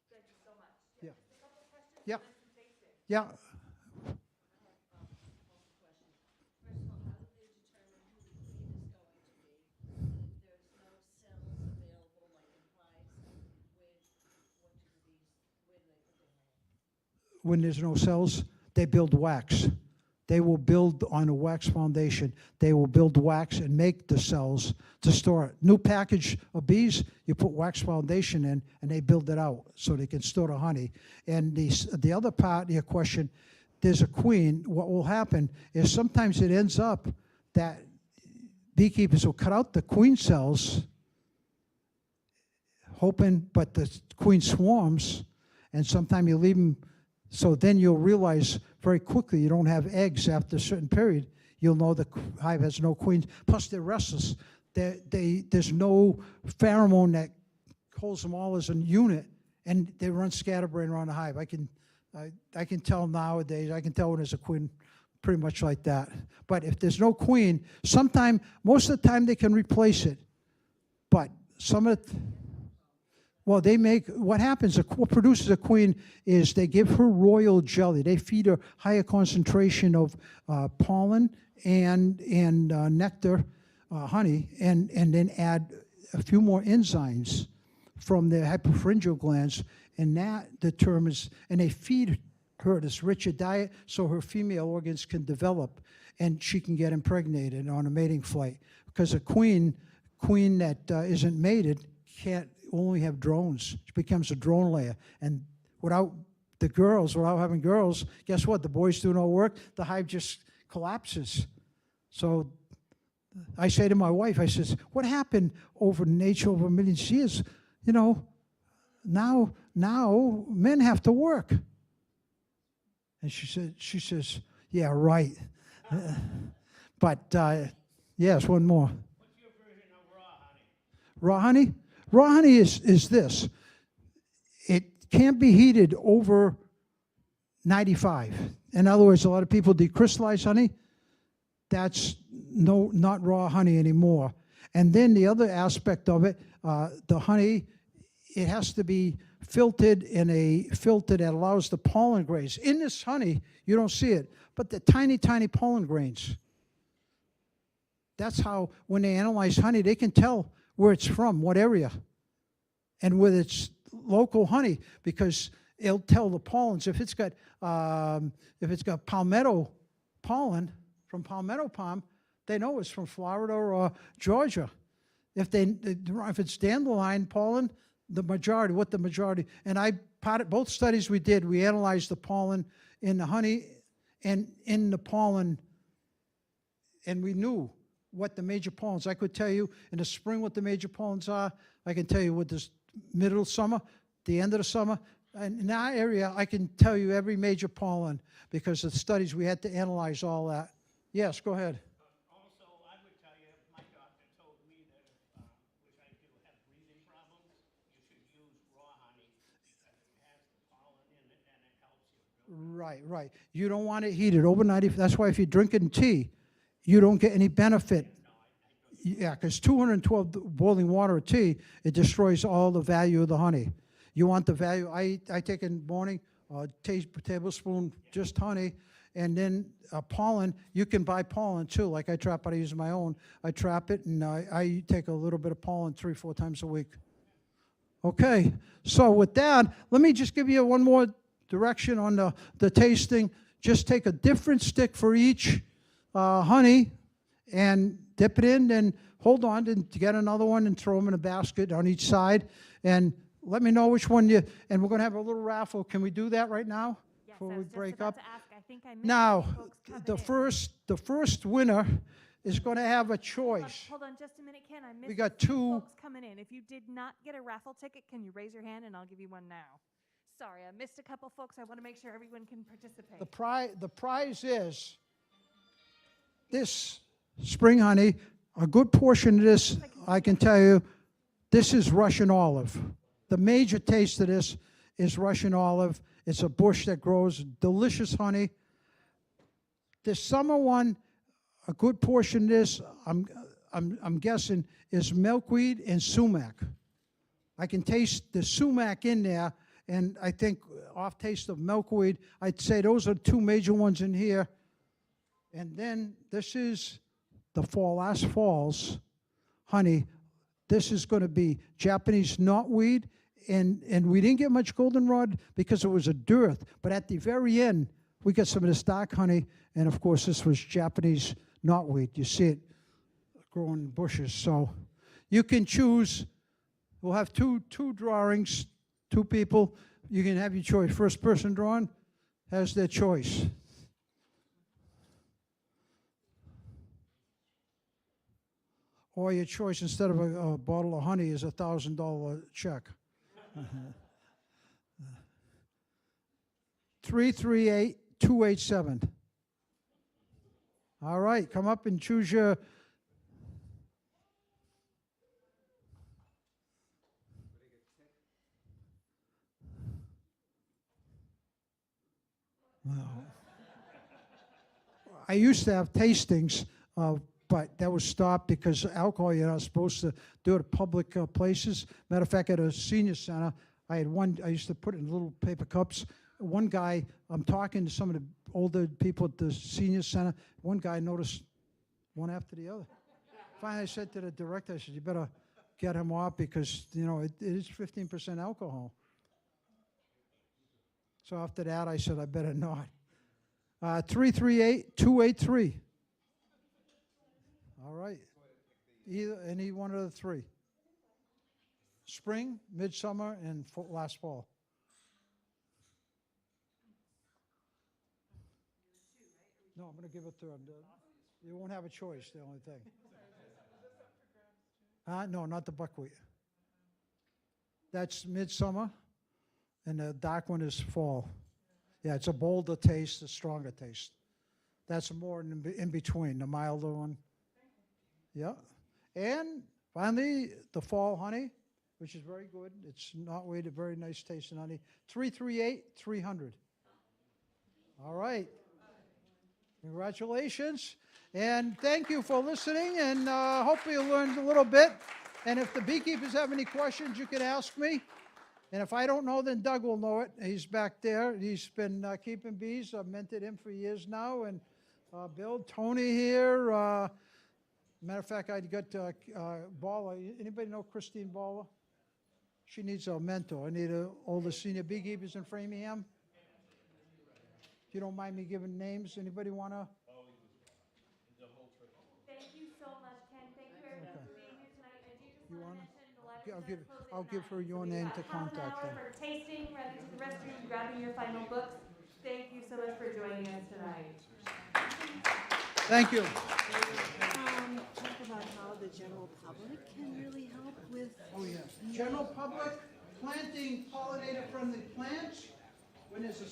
Thank you so much. Yeah. Just a couple questions. Yeah. And then some tasting. Yeah. First of all, how do they determine who the queen is going to be? If there's no cells available, like in hives, where do they put their honey? When there's no cells, they build wax. They will build on a wax foundation. They will build wax and make the cells to store it. New package of bees, you put wax foundation in, and they build it out so they can store the honey. And the other part of your question, there's a queen. What will happen is sometimes it ends up that beekeepers will cut out the queen cells, hoping, but the queen swarms, and sometimes you leave them. So then you'll realize very quickly you don't have eggs after a certain period. You'll know the hive has no queens. Plus, they're restless. There's no pheromone that holds them all as a unit, and they run scatterbrain around the hive. I can tell nowadays. I can tell when there's a queen, pretty much like that. But if there's no queen, most of the time they can replace it. But some of it. Well, what happens, what produces a queen is they give her royal jelly. They feed her higher concentration of pollen and nectar, honey, and then add a few more enzymes from the hypopharyngeal glands, and that determines, and they feed her this richer diet so her female organs can develop and she can get impregnated on a mating flight. Because a queen that isn't mated can't only have drones. She becomes a drone layer. And without having girls, guess what? The boys do no work. The hive just collapses. So I say to my wife, I says, what happened over nature over millions of years? Now men have to work. And she says, yeah, right. But yes, one more. What's your version of raw honey? Raw honey? Raw honey is this. It can't be heated over 95. In other words, a lot of people decrystallize honey. That's not raw honey anymore. And then the other aspect of it, the honey, it has to be filtered in a filter that allows the pollen grains. In this honey, you don't see it, but the tiny, tiny pollen grains. That's how, when they analyze honey, they can tell where it's from, what area, and whether it's local honey, because it'll tell the pollens. If it's got palmetto pollen from palmetto palm, they know it's from Florida or Georgia. If it's dandelion pollen, the majority, and both studies we did, we analyzed the pollen in the honey and in the pollen, and we knew what the major pollens. I could tell you in the spring what the major pollens are. I can tell you what this middle of summer, the end of the summer. And in our area, I can tell you every major pollen because of the studies we had to analyze all that. Yes, go ahead. Also, I would tell you, my doctor told me that if, which I do have breathing problems, you should use raw honey because it has the pollen in it and it helps you. Right. You don't want it heated overnight. That's why if you're drinking tea, you don't get any benefit. Yeah, because 212 boiling water of tea, it destroys all the value of the honey. You want the value. I take in the morning a tablespoon just honey, and then pollen. You can buy pollen too. Like I trap it, I use my own. I trap it, and I take a little bit of pollen 3-4 times a week. Okay, so with that, let me just give you one more direction on the tasting. Just take a different stick for each honey and dip it in, and hold on to get another one and throw them in a basket on each side, and let me know which one and we're going to have a little raffle. Can we do that right now? Yes, before I we was just break about up? to ask. I think I missed Now, folks coming the in. first winner is going to have a choice. Hold on just a minute, Ken. I missed We got a few two. folks coming in. If you did not get a raffle ticket, can you raise your hand and I'll give you one now? Sorry, I missed a couple folks. I want to make sure everyone can participate. The prize is this spring honey. A good portion of this, I can tell you, this is Russian olive. The major taste of this is Russian olive. It's a bush that grows delicious honey. The summer one, a good portion of this, I'm guessing, is milkweed and sumac. I can taste the sumac in there, and I think off taste of milkweed. I'd say those are two major ones in here. And then this is the last fall's honey. This is going to be Japanese knotweed, and we didn't get much goldenrod because it was a dearth. But at the very end, we got some of this dark honey, and of course, this was Japanese knotweed. You see it growing in bushes. So you can choose. We'll have two drawings, two people. You can have your choice. First person drawn has their choice. Or your choice, instead of a bottle of honey, is a $1,000 check. 338-287. All right, come up and choose your. Well, I used to have tastings, but that was stopped because alcohol, you're not supposed to do it at public places. Matter of fact, at a senior center, I used to put it in little paper cups. One guy, I'm talking to some of the older people at the senior center, one guy noticed one after the other. Finally, I said to the director, I said, you better get him off because, it is 15% alcohol. So after that, I said, I better not. 338-283. All right. Any one of the three. Spring, midsummer, and last fall. No, I'm going to give it to him. You won't have a choice, the only thing. No, not the buckwheat. That's midsummer, and the dark one is fall. Yeah, it's a bolder taste, a stronger taste. That's more in between, the milder one. Yeah. And finally, the fall honey, which is very good. It's not weighted, very nice tasting honey. 338-300. All right. Congratulations. And thank you for listening, and hopefully you learned a little bit. And if the beekeepers have any questions, you can ask me. And if I don't know, then Doug will know it. He's back there. He's been keeping bees. I've mentored him for years now. And Bill, Tony here. Matter of fact, I got Balla. Anybody know Christine Balla? She needs a mentor. I need all the senior beekeepers in Framingham. If you don't mind me giving names, anybody want to? Thank you so much, Ken. Thank you everyone for being here tonight. I do just You want to wanna? mention the library does close at I'll give 9. her your So we've name got to half an contact hour then. for tasting, running to the restroom, grabbing your final books. Thank you so much for joining us tonight. Thank you. Talk about how the general public can really help with. Oh, yeah. General public, planting pollinator-friendly plants. When there's a